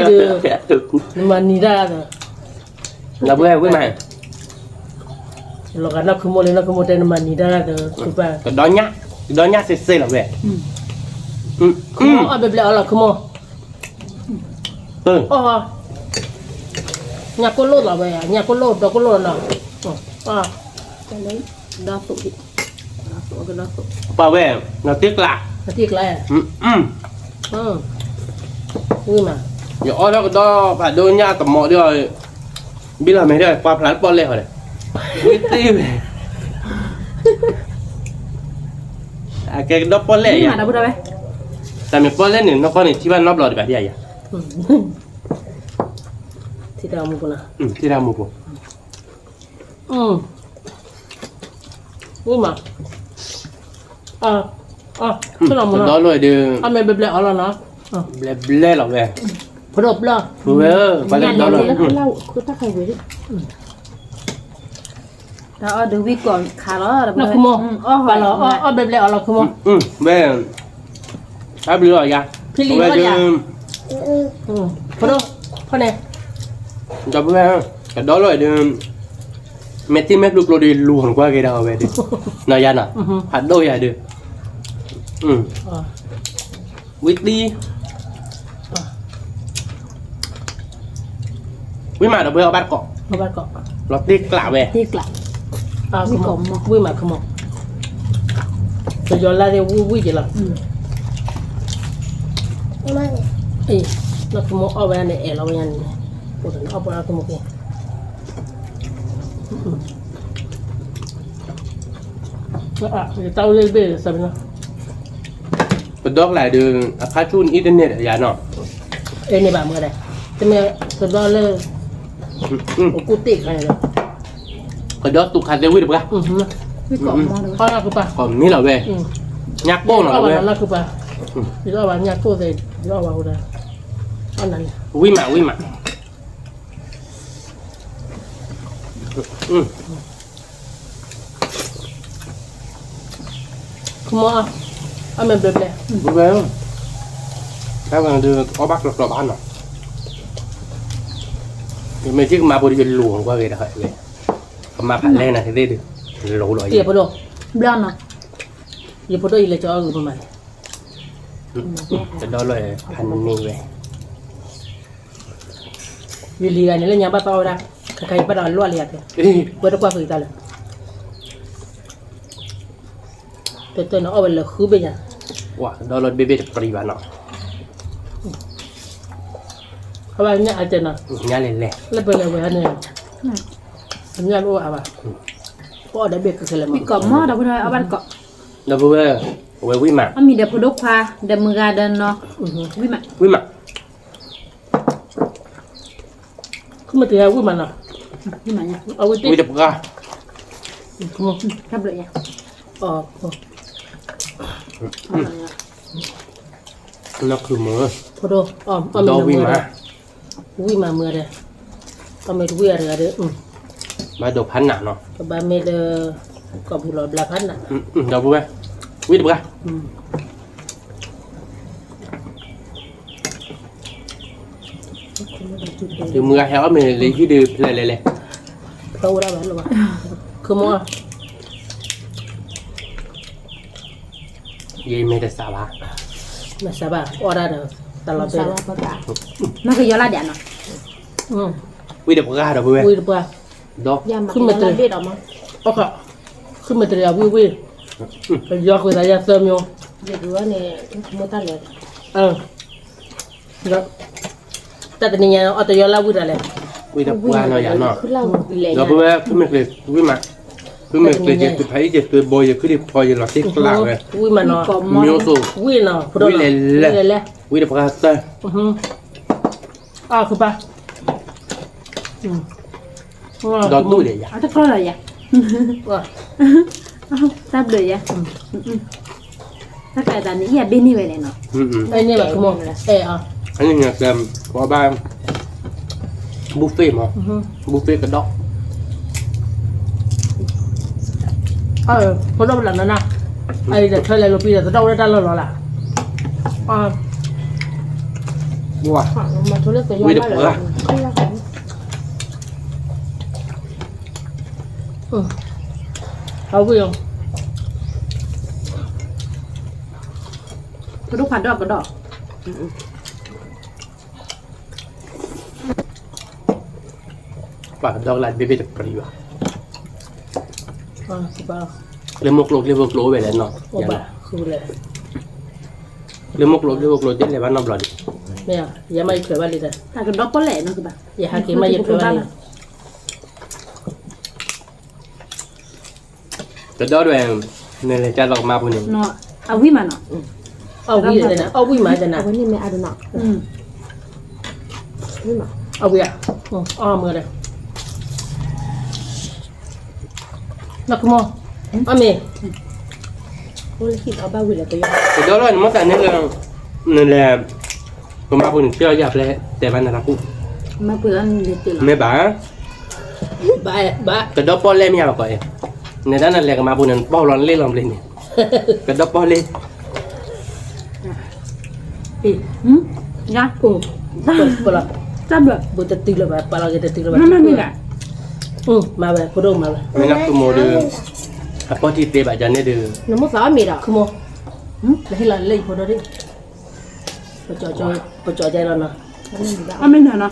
Nhưng mà nhìn ra rồi. เราเว้ยวิ่งมา Lo kan nak kemo ten mani dah ada super. กระโดดเนี้ยเซ่ๆเราเว้ย Kemo ada bela Allah kemo. ตึ้ง Oh. Nyakolo lah bay. Nyakolo lah. Ah. lấy đo tụ đi đo tụ cái đo tụ ป่าเว้ยเราติ๊กหลัก Nanti kelai. Vui mà. อย่าอ้อแล้วก็ดอผ่านโดนยากับหมอด้วยบิลไม่ได้ปลาพลันปอนเลยเหรอวิตีเว้ยแกดอปอนเลย นี่ อ่ะ มาเดาบ่ได้ไหม แต่มีปอนเล่นหนึ่งนอกนี่ที่บ้านนอบหลอดแบบใหญ่อ่ะ Tidak mau pula. ที่รามูกู Vui mà. Cái nào ก็ mà ดอ nó. เลยเดือ Ame bela Allah nó. เบลเบลหรอเว้ย Pedop lah. เว้ยไปเลยดอเลย เล่าคือถ้าใครเว้ยเราเอาดูวิก่อนขาล้อเรา Nak kemo. Kalau bela Allah kemo. เว้ยถ้าเบลหรอยา Pilih เว้ย kau เดื dia. อ Pedop. Apa ni? จับเว้ยก็ดอเลยเดือเมที่แม่ลูกโรดีลูหันกว่าแกดาวเว้ยดินายาน่ะผัดโดยอ่ะเดือวิตีวิมาเดี๋ยวเบลเอาบัตรเกาะ Apa kau? เราติ๊กกล่าวเว้ย ที่กลับ Kemo. Vui mà kemo. Jual lah dia vui je lah. Mama. Nak kemo awak ni, awak ni. โอ้โหเอาไปเอาตัวหมดเลยอ่ะเต้าเลยเบ้สับนะ กระดอกหลายเดือนอาคาชุนอินเทอร์เน็ตยาเนาะ เอ้ยนี่แบบมืออะไรจะมีกระดอเลยโอ้กูติดใครเลย กระดอกตุกขาดเดวิดปะ ไม่กรอบมากเลย ข้าวคือปะ ก่อนนี้เหรอเว้ยยักษ์โป้งเหรอ เอา เว้ย วันนั้นคือปะหรือเอาวันนี้กู้เลยหรือเอาวันอะไรอันนั้น วิ่งมาคุณหมอเอามันเบลเบล เว้ยถ้าวันเดือนเอาบักหลบบ้านเนาะไม่ใช่มาบริเวณหลวงกว่าเลยนะครับเว้ยมาผ่านแรกนะที่ได้ดูโหลอย เดี๋ยวพอดู บลอนเนาะ เดี๋ยวพอดูอีเลยจะเอาประมาณ จะดอเลยพันนี่เว้ย วิลีกันนี่เลยยังบ้าเปล่าได้ใครบ้าดอนล้วนเลยอ่ะเปิดกว่าฝืนตาเลยตัวน้องเอาไปเลยคือเป็นยัง ว้าดอลเบเบ้จะปรีบ้านเนาะ เขาว่าเนี่ยอาจจะนะ งานเล่น แล้วไปเลยเว้ยเนี่ยงานโอ้อะว่ะก็ได้เบรกกันเลยมั้ มี ง กรอบมากเราพูดเอาบ้านเกาะ แล้วเว้ยวิ่งมา มันมีเดพดกพาเดมือกาเดินเนาะวิ่งมา วิ่งมา ขึ้นมาตีเอาวิ่งมันอ่ะ วิ่งมาเนี่ย เอาวิ่งตี วิ่งจะปะ ขึ้นมา ทับเลยเนี่ย อ๋อ นั่นคือมือ พอดูอ๋อเอา ดอ มื วิ่ง อ มา วิ่งมาเมื่อเด้ก็ไม่รู้อะไรกันเด้อ มาดพันหนาเนาะ ก็บ้านไม่เด้อก็บุหรี่บลาพันน่ะ ดอเว้ยวิ่งจะปะtừ mưa héo mình lấy cái đường lại เขาได้ไหมหรือวะคือมั่ว gì mày đã xả bả ไม่ทราบอ่ะออเดอร์เด้อตลอดเล สาวย ปะกามันคือยอลาเดียนเนาะ วิ่งจะปะก้าดอเว้ย วิ่งดีกว่า ดอ ยามขึ้นมาเตะเบ็ดออกมา โอเคขึ้นมาเตะวิ่งก็ยกไปได้เติมอยู่ เดี๋ยวดูว่าเนี่ยโมตันเลย แล้วแต่ตอนนี้เอาแต่ยอดละวิ่งอะไร วิ่งจะปะก้าเนาะอย่างเนาะ ขึ้นเล่าเลย ดอเว้ยขึ้นมาเลยวิ่งมาขึ้นมาเลยจะไปจะตัวบอยจะขึ้นพอจะหลับที่กลางเลย วิ่งมาเนาะ มีโอโซ วิ่งเนาะพอดู วิ่งเลย เลย วิ่งจะปะก้าเต้ คือปะ ดอตู้เลยอย่าง เอาตะกร้อเลยอ่ะทับเลยอ่ะถ้าเกิดตอนนี้อย่าบินนี่ไปเลยเนาะ ไอ้นี่แบบคือมั่วอันนี้เนี่ยเต็มกว่าบ้านบุฟเฟ่ต์มั้งบุฟเฟ่ต์กระดอก พอดูแบบนั้นนะไอ้เด็กเธออะไรลูกพี่จะต้องได้ด้านหล่อล่ะ ว้า มาทุเรศตัวยอ วิ่ง ด จะ มา ปะ เลย ก้า เขาวิ่ง พอดูผ่านดอกก็ดอก ปากดอกลายเบ๊ะจะปรีวะ คือปะ เรียกมกโลไปแล้วเนาะ โอ้บ้าคือเลย เรียกมกโลเจ๊เลยบ้านนอกบลอด เนี่ยอย่ามาเขียนว่าเลยนะ ถ้าเกิดดอกก็แหล่เนาะคือแบบ อย่าหาเขียนมาเขียนว่าเลย จะดอด้วยเนี่ยเลยจะหลอกมาปุ่นหนึ่ง เนาะเอาวิ่งมาเนาะ เอาวิ่งเลยนะเอาวิ่งมาจะนะ เอาไว้นี่ไม่เอาดูเนาะวิ่งมา เอาวิ่งอ้อมือเลยนักมออามี โอ้ยคิดเอาบ้าวิ่งเลยตัวยอด จะดอด้วยมันแต่เนี่ยเลยนั่นแหละผมมาปุ่นหนึ่งเที่ยวหยาบเลยแต่บ้านนาคุ มาเปลือนเดือดตื่น ไม่บ้า บ้า จะดอป้อนเล่ไม่ยากก่อนในด้านนั้นแหละก็มาปุ่นนั้นป้อนร้อนเล่ลองเล่นเนี่ยจะดอป้อนเล่ อี ยา ปลา จับเลย บุตรตีเลยแบบปลาจะตีเลยแบบ ไม่มีอ่ะ มาแบบพอดูมาแบบ ไม่นับตัวโมเดลอะพอที่เตะแบบจันเนี่ยเดือ น้ำมันสาวมีดอ่ะ คือโมแล้วให้เราเล่นพอดูดิปะจ่อใจเราเนาะ เอาไม่เหนื่อยเนาะ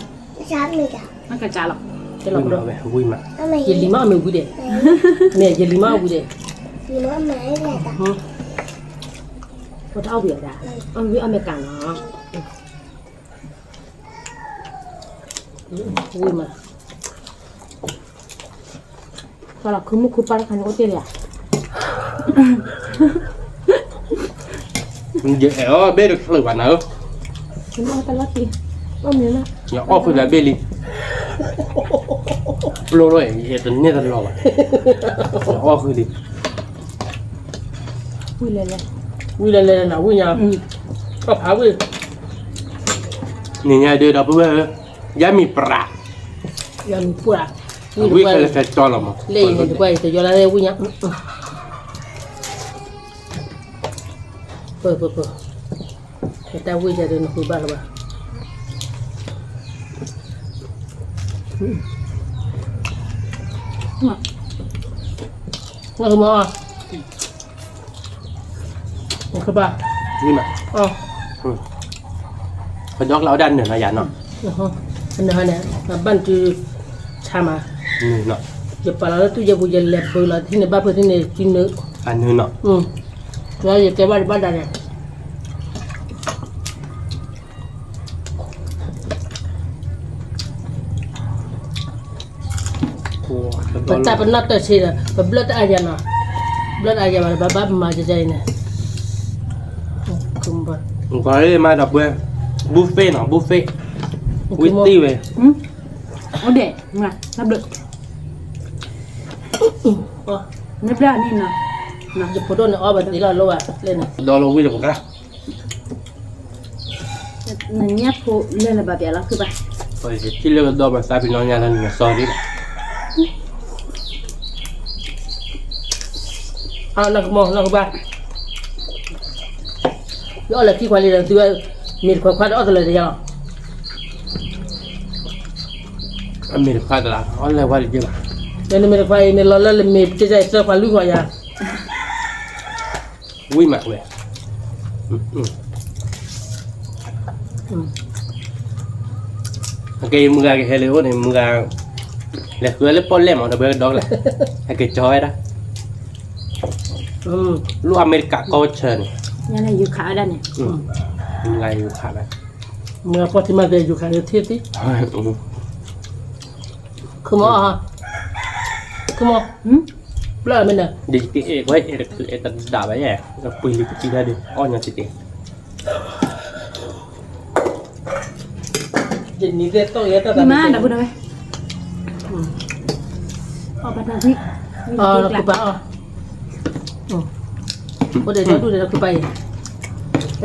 มันกระจายหรอก จะเรา วิ่ง ดู มาแบบวิ่งมา เยลิมาไม่วิ่งเด้เนี่ยเยลิมาวิ่งเด้พอเท่าเบียดอ่ะ เอาวิ่งอเมริกันเนาะ อุ้ยมาkalau kamu kupar kan hotel ya giờ ở bên được lời bạn nào kamu hotel lagi oh mana ya off là bên đi lô rồi hiện tình như thế nào vậy off đi ui lele nào ui nhà có phá ui nhìn nhà đưa đâu bây giờ giá mì bạc ya mi pura ui cái là phải cho lắm mà lei ni quay thì cho la ui nhà pơ người ta ui ra được nó cứ ba là ba nó không mò nó cứ ba nhưng mà phải dốc lão đan nữa là giả nó anh này là ban từ cha mà nó giờ bà nó tôi giờ bây giờ lẹp rồi là thế này ba bữa thế này chín nữa anh nó rồi giờ cái ba đây này Baca pernah tu sih dah, blood aja mana baba macam jadi ni. Kumbar. Cái mà đọc về buffet nó buffet whisky về Ode, nggak, sabda. Oh, Nebla ni na. nak jemput ni awak berarti lah luar lena. đó là quy được ra Nanya po lela babi ala kuba. rồi chỉ lấy đó mà sao bị nó nhà lên nhà sorry Nak ba. Yo lagi kuali dah tu, mir kuat ada lah dia. anh mình khai là anh là quay được chưa Nên mir kuai ni lala mir cecah cecah kuali kuai ya. quy mặt về cái mưa cái hello này mưa là cứ lấy pol lem ở đây đó là cái chói đó lu America culture này Yang ni you kah ada ni. ngày khá đấy Mưa apa sih macam juga ni tiap. Kemo kemo. Belah mana? đi cái quay cái tận đảo vậy à cái quỳ cái gì ra đi ôi nhà chị Jadi ni dia tahu ya tak. Di mana budak we? Oh, pada ni. Nak kupas Oh, dia dulu dia kupas.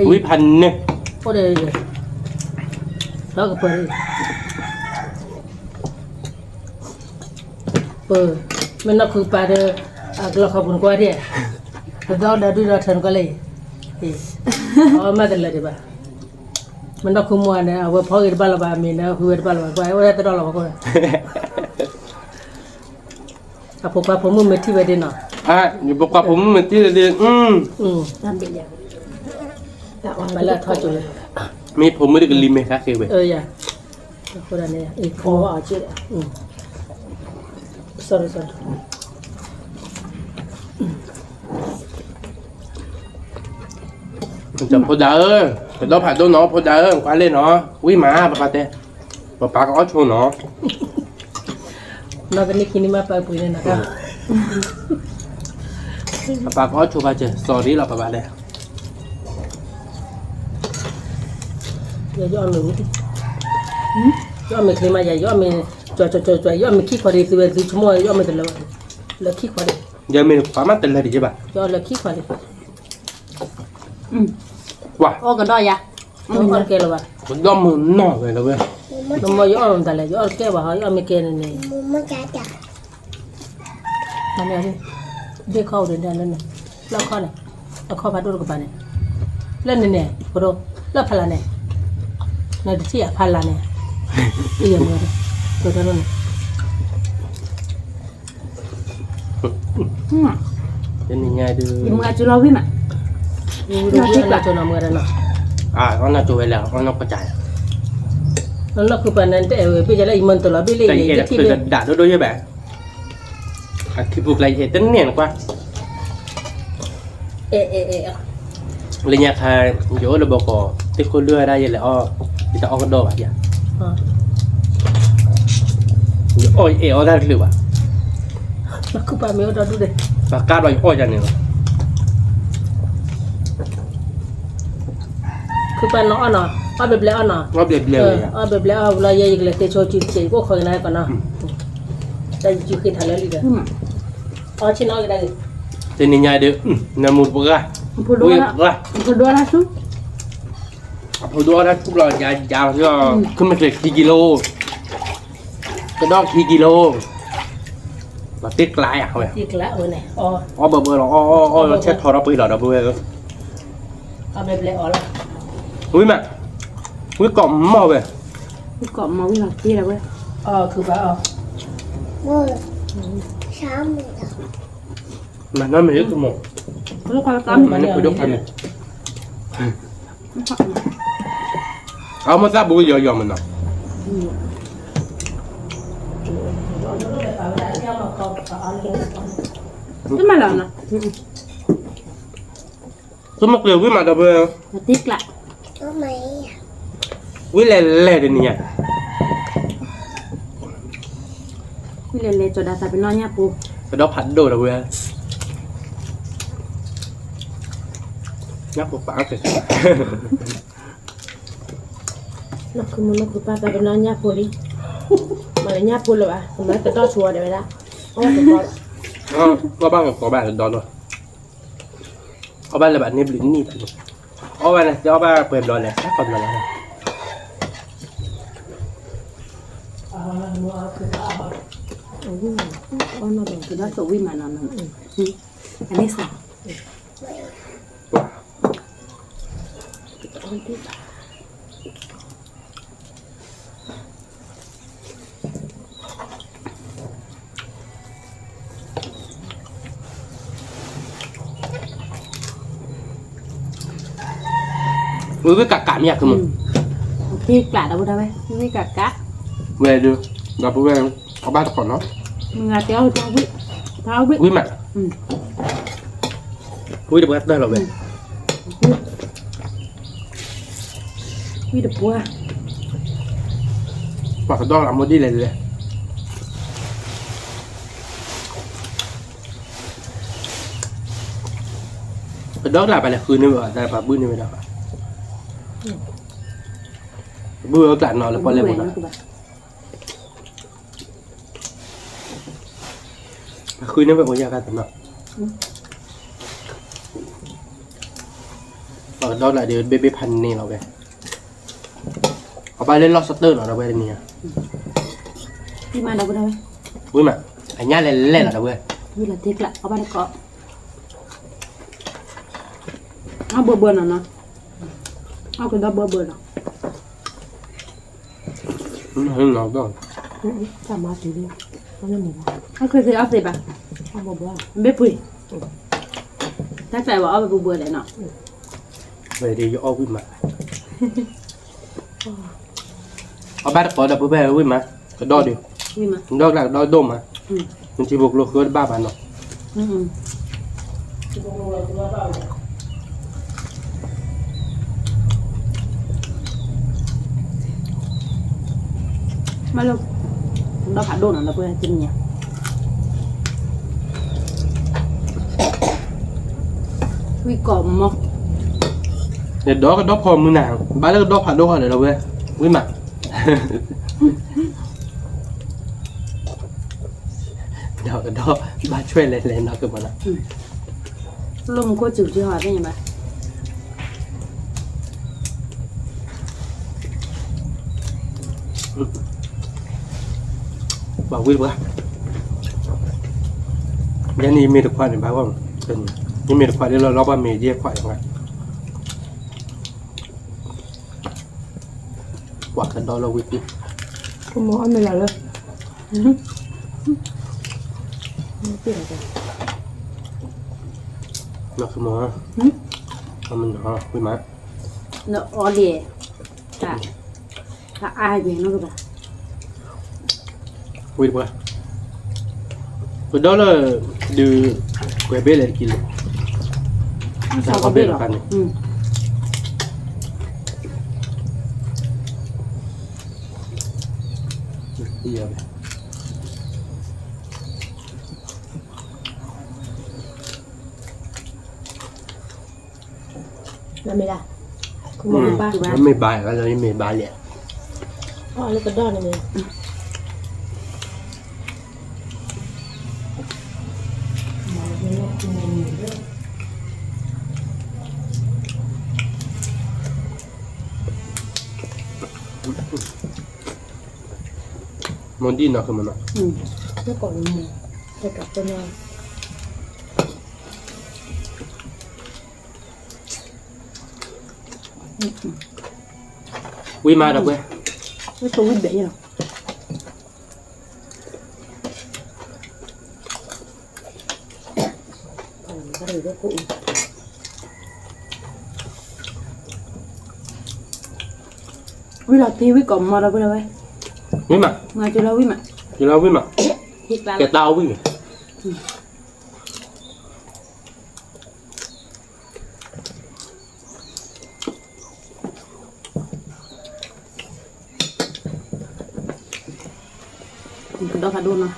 quýพันnè Oh, dia. Dah kupas. Mình nak kupas dia kalau kau pun kuat dia. Dah dulu dah kali. Oh, macam lah dia bah. Mình nak kumua ni, awak pergi di bawah mình, huat bawah. Awak tak tahu lah apa. Apa mu mesti beda na. như bọc quạtผมmình tí là đi Ambil dia. Tak orang Bala thau tu. มีผมไม่ได้กันลิมไหมคะเคเว Ya. Aku dah ni. kau aja. Sorry. มันจะพอดาไปต้องผ่านตัวน้องพอดากว่าเล่นเนาะวิ่งมาปะเต้ปะก็อ้อชวนเนาะ Nak ni kini mah apa punya nak. ปะก็อ้อชวนปะเจสอรี่เราปะเลย Ya yo ame. Yo ame kelima ya yo ame cuai yo ame kik kori tu semua yo ame terlalu. Le kik kori. ยังมีความมั่นแต่ละดีใช่ปะ Yo le kik kori. ว่า Oh, kedai ya. Yo ke lah. ผมย่อมมือหน่อเลยแล้วเว้ย Nama yo ame tak le. Yo ke bah yo ame ke ni. Mana ni? Dia kau dia ni. Lah kau ni. Lah kau padu ke mana? Lah ni. Bodoh. Lah pala ni. Nanti siap pala ni. Iya mula. Bodoh ni. เป็นยังไงดู Ibu ngaju lawi mak. Nanti lah tu nama dia nak. เขาน่าจะเวลาเขาน่าประจาย Nak ku panen te be jala iman tu lah be แต่ le เอ็ด je คือ ti กระดาษด้วยใช่ไหมคือพวกไรเอ็ดตั้งเนี่ยกว่า เลยเนี่ยค่ะเดี๋ยวเราบอกก่อนที่คนเลือกได้ยังไงอ้อที่จะอ้อกระโดดแบบอย่าง Ha. ôi eo ra được à แล้วคือปลาเมียวเราดูเด็ก và cá rồi ôi ra nữa คือปลาเนาะเนาะเอาแบบแล้วเนาะ nó đẹp เอ đều อ này เอาแบบแล้วเอาเรายังเลยเตโชจิเจก็เคยนายก่อนเนาะแต่ยูคิดทันแล้วลีเด้ออ๋อชิ้นน้อยก็ได้ tên này nhai được là một bữa ra Pudua ui lah. ra Pudua lah tu. hồi đó đó cũng là già cho cứ một lịch kilo cái đó kilo và tiếc lại à thôi อีกละเออเนี่ยอ๋อ bờ bờ nó chết thôi nó bị lở nó bơi เอาแบบแล้วอ๋อละ ui mẹ ui cọm màu về Kau mau ni lah ti lah weh. อ๋อคือปลาอ๋อ mà nó mới được một Kalau kalau kami mà nó phải được ăn này mà ra bùi giờ mình nào tu malah nak. tôi mặc đều với mặt đâu bơi Tik lah. với lè đến nhỉ Lele tu dah sampai nanya pu. cái đó phản đồ đâu bơi nhắc một phản thì นักคือมันนักคือป้าแต่เป็นน้องยาปูดิมาเลยยาปูเลยว่ะผมเลยจะต่อชัวร์เดี๋ยวไปละโอ้ตัวก่อน có bao có bạn đó rồi có bạn là bạn nếp lính nhỉ có bạn này có bạn quẹt rồi này chắc còn là này โอ้โหอ๋อนั่นเองคือได้ตัววิ่งมานั่นอันนี้สั่ง với cả cảm nhạc của mình ที่กลาดเอาได้ไหมนี่กะกะ về được gặp về có ba còn nó มึงอาเตี้ยวเท้าวิ่งเท้าวิ่ง với mặt với được đây là về วิ่งเดือบปัว và cái đó là một đi lên cái đó là phải là khơi nên mà là phải bươn nên mà đâu bươn ở cạnh nó là qua lên một khơi nên phải có nhà cả tầm nào ở đó là điều bêพันนี่เราไปเอาไปเล่นล็อกสเตอร์เหรอเราไปเนี่ย ที่มาเอาได้ไหม vui mà anh nhá lên lên là đâu vậy วิ่งละที่กลาเอาไปเกาะเอาเบื่อๆหน่อยนะเอาคือได้เบื่อๆหน่อย nó đó สามารถซื้อได้ก็ไม่หมดถ้าเคยซื้อเอาสิป่ะเอาเบื่อๆไม่ปุ๋ยถ้าใจว่าเอาไปเบื่อๆเลยเนาะ về đi cho vui mà ở bát có đập về vui mà cái đo đi วิ่งมา đo là đo đôm mà mình chỉ buộc lô khứa ba bàn rồi อืม มาลูกเราผ่าโดนเราเพื่อกินเนี่ยวิกอมมั้ง để đó cái đo còn như nào bát cái đo phản đo hỏi để đâu về vui mà đó cái đó ba chơi lên nó cơ mà nó ลมก็จืดที่หอยเป็นยังไง bảo vui quá nhà này mì được khoai để báo không cần nhưng mì được khoai đây là lo ba mì dê khoai chẳng hạn quả cái đó là vui tí คุณหมอไม่ละเลยเปลี่ยนไป nó không mà mình nó vui mà เนาะออเดียค่ะถ้าอายไปนั่นก็ได้ vui quá cái đó là từ quay bê lên kìa สองกระเบื้องอืม bây giờ นั่นไม่ได้คุณมองป้า มันไม่บายก็เลยไม่บายเลย อ๋อแล้วก็ดอนนี่ มันดีนะคือมันนะ เมื่อก่อนมันจะกลับไปนอน วิมาดับเว้ย ไม่ตัววิ่งเบ๋หรอก็เลยได้กูวิลาทีวิก่อนมาแล้วไปเลย วิมา มาจุฬาวิมา จะเล่าวิมา ฮิกลา แกตาวิ่ง กระดอกกระโดนนะ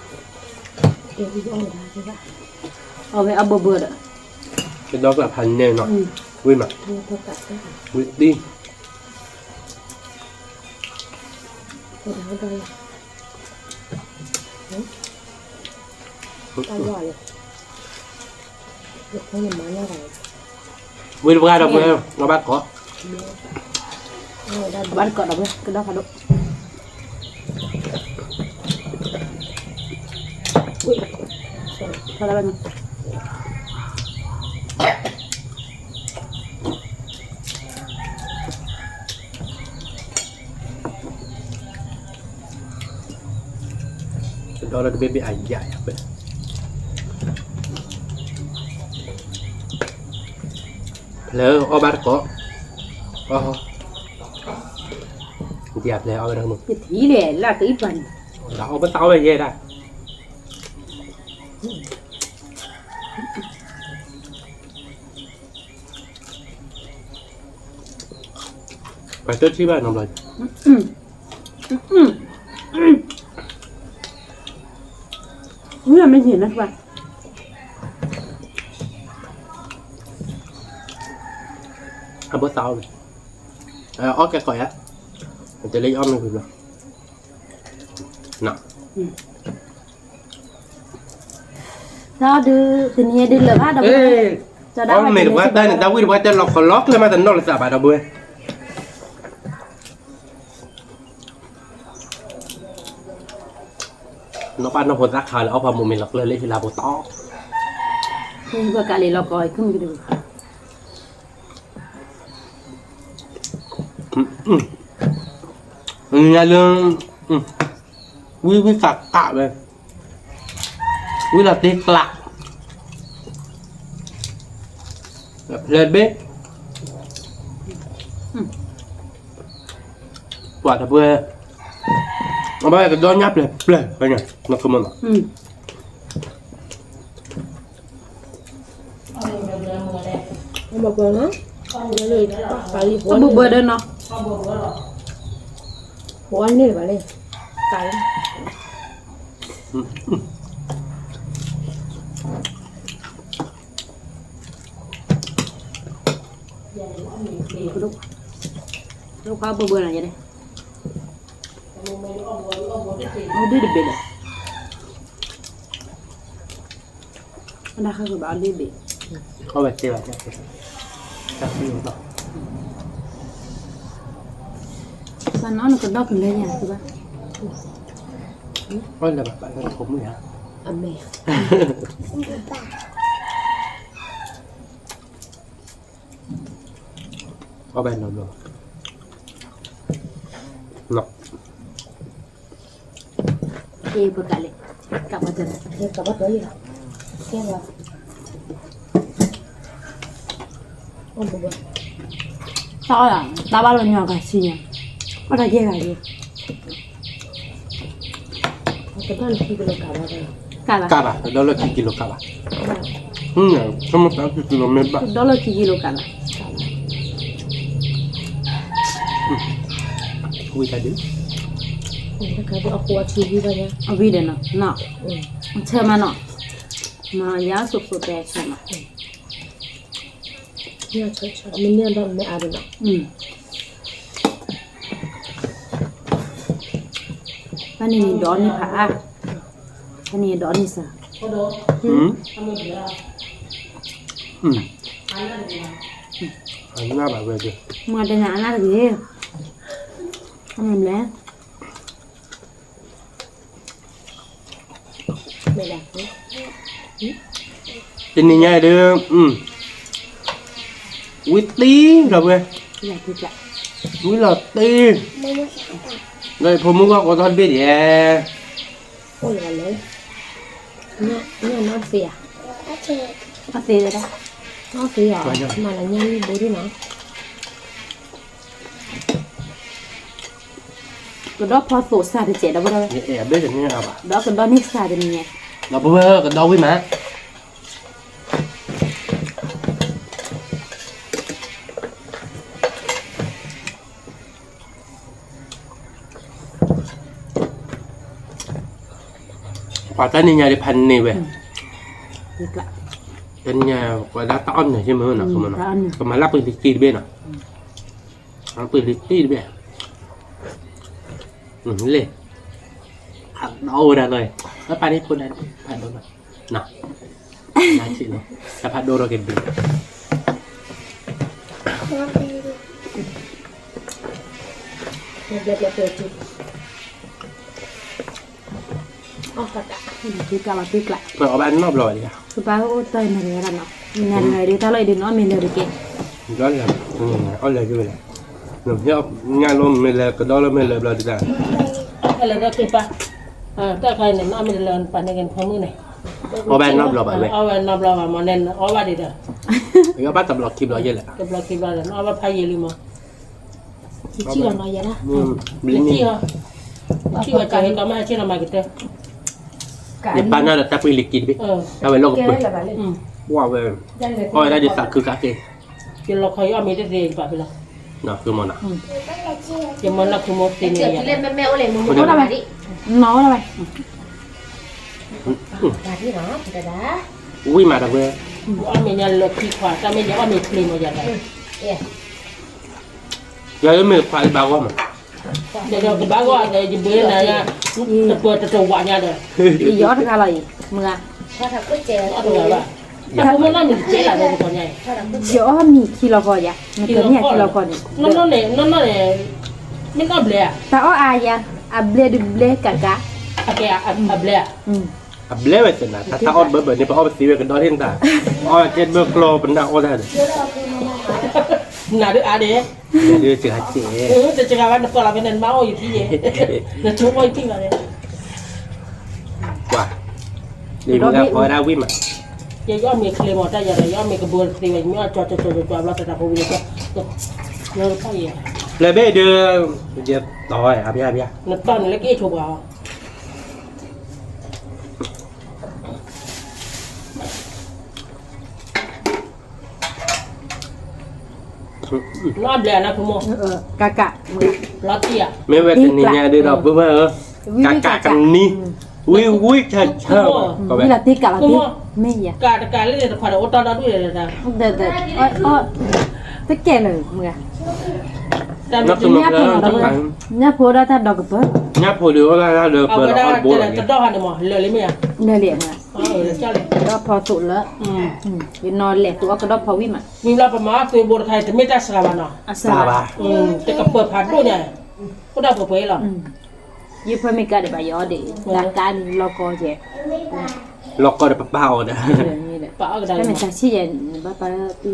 เอวิโอเลยใช่ปะเอาไปเอาเบอร์เบอร์อ่ะ แกดอกแบบพันแน่นอนวิมา เธอกัดได้ค่ะ วิดี เธอทำได้ตาหวานเลยเด็กเขาหนุ่มมาเนี่ยอะไร วิดีดับเว้ยเราบ้าก่อ บ้านเกาะดับเลยกระดอกกระโดดอุ้ยพอแล้วมั้ง ดอกเราจะเป็นใหญ่ๆไปแล้วเอาบ้าก่ออ๋อเดียบแล้วเอาไปทางนู้น cái thí này là cái phần เราเอาไปเตาไปเย่ได้ไปเจอที่บ้านน้องเลย không là mấy gì nữa các bạn เอาไปเตาเลยอ้อแกก่อยอะมันจะเลี้ยอ้อมเลยคุณนะน่ะ đó đưa tình yêu đưa lời hát đâu เอ้ย cho อ้อ đó มไม่รู้ว่าได้เนี่ยดาวิดว่าจะล็อกล็อกเลยมาแต่นอกเลยสบายดาวเบื่อน้องป้าน้องพลรักขาแล้วเอาพามุมเมล็อกเลยเลยที่ลาโบต้อ nhưng mà cả lì lọc rồi không được อย่าลืมวิสักกะเลยวิลาติกละเลดเบ้ปวดเบื่อเอาไปก็โดนยับเลยเปล่าไปไงนักขมัน không bọc rồi nữa phải đi có bự bự đơn nó của anh này phải lên cái lúc lúc có bự bự này vậy đây không đi được biệt anh đã không bảo đi biệt เข้าไปเจอแบบนี้จับอยู่ต่อ sao nó còn đau cần lên nhà chứ ba ก็เลยแบบไปกับผมเลยฮะ à mẹ เอาไปนอนเลยเนาะ đi vừa cả lên cặp vào chân đi cặp vào tới gì nào xem vào ôm bụng sao à ta bao lần nhỏ cả xì nhỉ bắt đầu kia cả đi cái con khi cái cặp vào đây cặp à กาบะแล้วเรากี่กิโลกาบะสมมติว่ากิโลเมตรบะ đó là khi kilo cặp à คุยกันดิ cái cái ở khu chi vi đây nhá ở vi đây nọ chơi mà nọ mà giá sụp sụp đẹp xem mà เนี่ยชอบมันเนี่ยไม่เอาเลยเนาะ อันนี้ดอนนี่ผาอันนี้ดอนนี่ซะ อืมอันน่าแบบเว้ยดิ มาแต่งานน่าดีทำแล้ว ไม่ได้ เป็นยังไงเด้อวิตตี้เหรอเว้ย อยากกินละ วิลาตี้เลยผมมึงว่าก็ทอดเบ็ดแย่ โอ้ยเลยเนี่ยน้ำเสีย เอาตีเลยได้ น้ำเสียมาแล้วเนี่ยดูดิเนาะ ก็ดอกพอสูตรซาดิเจ็ดแล้วบ่ได้ เนี่ยแอบเบ็ดอย่างนี้ครับอ่ะ ดอกก็ดอกนี่ซาดิเนี่ย เราเพิ่งกันดอกวิ่งมาquả táo này nhà điพันนี่เว้ย อีกละ เป็นไงกว่าดาต้อนเนี่ยใช่ไหมน่ะคือมันก็มารับปืนลิตี้ด้วยน่ะรับปืนลิตี้ด้วยเลยหักเอาได้เลยแล้วไปนี่พูดได้ผ่านโดนน่ะน่ะน่าชิเลยแต่ผ่านโดนเราเก็บดี เล็กๆจุดอ๋อกระดาษ ตีกละตีกละ เปิดเอาไปนอกลอยดิค่ะ คือป้าโอ้ตายมาเลยละเนาะมีงานอะไรดีถ้าเราเดินอ้อมมีเลยดิเก ร้อนเลยเอาเลยด้วยเลยหนุ่มที่เอางานลมไม่เลยก็ดอแล้วไม่เลยเราดีจ้ะ อะไรก็คือปะถ้าใครเนี่ยน้ำมันเลินปันในกันพมือเนี่ย เอาไปนอกลอยไปเว้ย เอาไว้นอบเราอะมาเน้นเอาไว้ดีเด้อ แล้วป้าตับหลอกคลิปเราเยอะแหละ กับเราคิดว่าเลยเอาไว้พายยืมมาชี้เราหน่อยนะ บิลนี่ ชี้เหรอชี้ว่าจะให้ก็ไม่ชี้เรามากี่เต้ เนี่ยป้าน่าจะตับไปลิกินไปเอาไปลอกกับปืนว้าวเว้ยเอาไปได้ดิสักคือกาเก กินเราคอยเอามีได้เรียนป่ะพี่เรา เนาะคือมันอ่ะ ยังมันนักคือโมติเนี่ย เล่นแมวเลยมึง โอ้อะไรน้องอะไร มาที่เนาะแต่ดา อุ้ยมาดักเว้ย เอามีเนี่ยเลิกที่ขวาแต่ไม่ยังเอามีคลีนมาอย่างไร ยายไม่ควายบ้าว่ามัน เดี๋ยวก็บ้าว่าเดี๋ยวจะเบื่อนะจะเปิดจะจังหวะเนี่ยเด้อ อียอดอะไรเมื่อ พอทำก๋วยเตี๋ยว เอาตัวว่าแต่ผมไม่น่ามีเจ๊อะไรในคนใหญ่ เดี๋ยวมีคิโลกอเนี่ยมันเกิดเนี่ยคิโลกอเนี่ย นั่นเนี่ยไม่ต้องเบล แต่อ้ออายะอับเบลดิเบลกะกะ อะแกอะเบล อับเล่เว้ยจ้ะนะถ้าอ้อนเบอร์นี่พออ้อนไปซีเว้ยกันดอเทียนตาอ้อนเจ็ดเบอร์โกลเป็นดาวอ้อนได้เลย น่าดูอาเด้ เดี๋ยวเจอเจ๊ จะจะว่าก็เราเป็นเมาอยู่ที่เย่จะชุบไว้ที่อะไร ว่าดีมึงก็พอได้วิ่งมา จะย่อมีคลีมอได้ยังไงย่อมีกระบวนการไม่ว่าจอดเราแต่พอวิ่งก็เยอะไปอ่ะ เลยเบ้เดือเดี๋ยวต่อยอาพี่อาพี่ นั่นตอนเล็กๆชุบเอารอบแล้วนะคุณโม กะกะ รอบที่อ่ะ ไม่เว้ยแต่นี่เนี่ยเดี๋ยวเราเพิ่มเออกากากันนี่วิเช่ก็แบบ นี่ละติกะละติไม่ยะ การเล่นผ่านโอตอนด้วยเลยนะ เด็ดอ้อตะแก่เลยเมื่อ แต่ นักสนุกแล้วจังหวะ เนี่ยพอได้ถ้าดอกเปิ้ล เนี่ยพอเดี๋ยวเราเดิน เอา เปิด ไป เรา ได้ อ้อนโบว์อะไร จะดอกหันหมอเลยไหมอ่ะ เนี่ยเหลี่ยมอ่ะ เจ้าเลย ดอกพอสุดแล้ววินนอนแหลกตัวก็ดอกพอวิมอ่ะ มีเราประมาณตัวบนไทยแต่ไม่ได้สลับเนาะ อา ซาบะ แต่กับเปิดผ่านด้วยเนี่ยก็ได้เปิดเผยหรอ ยี่เพิ่มไม่กล้าเดี๋ยวไปย้อนเดี๋ยวดักการรอกอเจ๊ ล็อกก็ได้เปล่าเด้อ นี่แหละ ป้าก็ได้ ถ้ามันจะชี้ยันบ้าป้าตี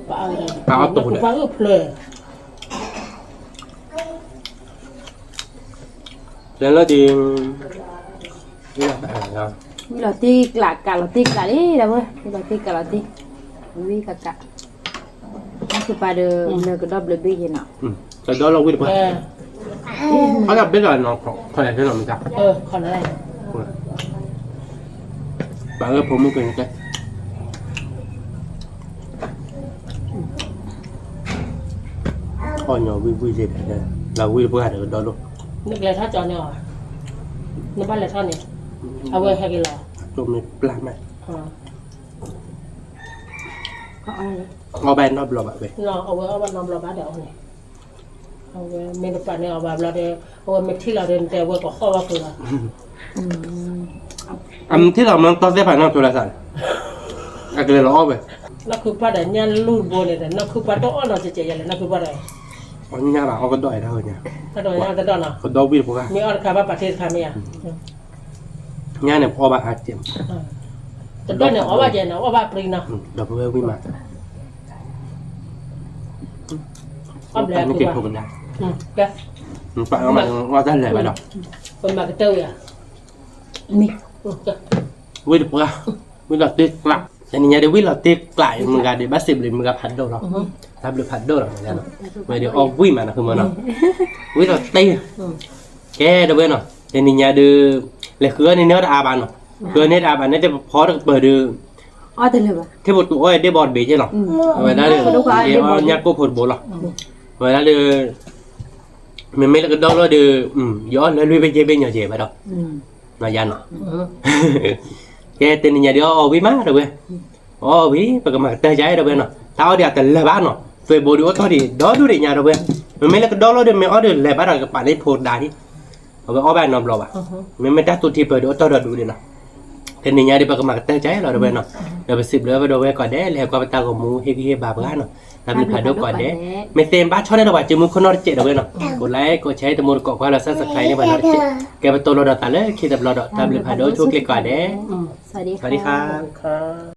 ป้าก็ได้ป้าก็เพลิน แล้วเราดีนี่เราแบบเรา นี่เราตีกลากะเราตีกะนี่แล้วเว้ยนี่เราตีกะเราตีวิกะกะนี่คือปลาเดิมเนื้อกระดอบเลยบี้เนาะ แต่ดอเราวิ่งไปเขาจะเป็นอะไรน้องเขาอยากให้เราไม่จับ ขออะไร บางเออผมไม่เป็นใจอ๋อเนาะวิ่งเสร็จแล้วเราวิ่งเพื่อเดี๋ยวดอลูก นึกเลยถ้าจอเนี่ยในบ้านเลยท่านเนี่ยเอาไว้ให้กินหรอ จมในปลาไหม เขาอะไร เอาแบนนอบหลบไป noเอาไว้เอาไว้นำเราบ้านเดี๋ยวนี่เอาไว้เมนูป่านเนี่ยเอาแบบเราเดี๋ยวเอาไว้เม็ดที่เราเดินแต่ไว้ก็ข้อว่าคือ อันที่เรามันต้องเสียผ่านนอกตัวละสันอันเดียวเราเอาไป นั่นคือป่าเดี๋ยวยันลูดโบเนี่ยนั่นคือป่าต้องอ้อนเราจะเจียเลยนั่นคือป่าเดี๋ยว วันนี้เราเอาก็ด้อยเท่าเนี่ย ถ้าโดนยันจะโดนเนาะ ก็ด้อยวิ่งพวกกัน มีอ้อนคาบ้าประเทศคาเมีย เนี่ยเนี่ยพอมาอาเจียม จะโดนเนี่ยเอาว่าเจนเอาว่าปริงเนาะ เดี๋ยวเพื่อวิ่งมา อ้อมแหลก ไม่ คือ เก็บ ว่า ถูกกันได้ แก ไปเอามาว่าท่านแหลกไปหรอก เป็นมากระเตยอ่ะ นี่ วิ่งพวกกันวิ่งเราตีกลับแต่นี่เดี๋ยววิ่งเราตีกลับมึงกันเดี๋ยวบ้าสิบเลยมึงกันพัดโดหรอกทำเลยพัดโดหรอกเหมือนกันเดี๋ยวเอาวิ่งมานะคือมันเนาะวิ่งเราตีแกเดี๋ยวเว้ยเนาะแต่นี่เดี๋ยวเลยคือนี่เนื้ออาบานเนาะคือเนี่ยอาบานเนี่ยจะพอเปิดดู อ๋อแต่เลยว่ะ ที่บทตัวอ้อยได้บอลเบจใช่หรอเวลาเลยเดี๋ยวยักษ์ก็ผลโบหรอเวลาเลยมันไม่ละก็ดอกแล้วเดี๋ยวย้อนแล้วลุยไปเจ็บเป็นอย่างเจ็บไปดอกนายยันเนาะแกเต็นนี่เดี๋ยวเอาวิมาเดี๋ยวเว้ยเอาวิไปกับมาเตะใจเดี๋ยวเว้ยเนาะถ้าเอาเดี๋ยวแต่เลยบ้านเนาะช่วยบดีว่าทอดีดอดูดิเนี่ยเดี๋ยวเว้ยมันไม่ละก็ดอกแล้วเดี๋ยวไม่เอาเดี๋ยวเลยบ้านเราก็ป่านนี้โพดได้ที่เอาไปเอาแบบนอมเราอ่ะมันไม่ได้ตัวที่เปิดเดี๋ยวต่อดูดิเนาะเทนนี่เนี่ยเดี๋ยวไปกับมาเตะใจเราเดี๋ยวเว้ยเนาะเดี๋ยวไปสิบเลยไปดูเว้ยก่อนเด้แล้วก็ไปตากับมูเฮบาบ้านเนาะทำเป็นผ่านดูก่อนเด้ไม่เต็มบ้านชอบได้หรอวะจมูกคนนอนเจ็ดเดี๋ยวเว้ยเนาะกดไลค์กดแชร์ตะมูลเกาะควายเราสั่นสไครในบ้านเราเจ็ดแกไปตัวเราดอตาเลยคิดแบบเราดอทำเป็นผ่านดูช่วยคลิกก่อนเด้ สวัสดี สวัสดีครับ ค่ะ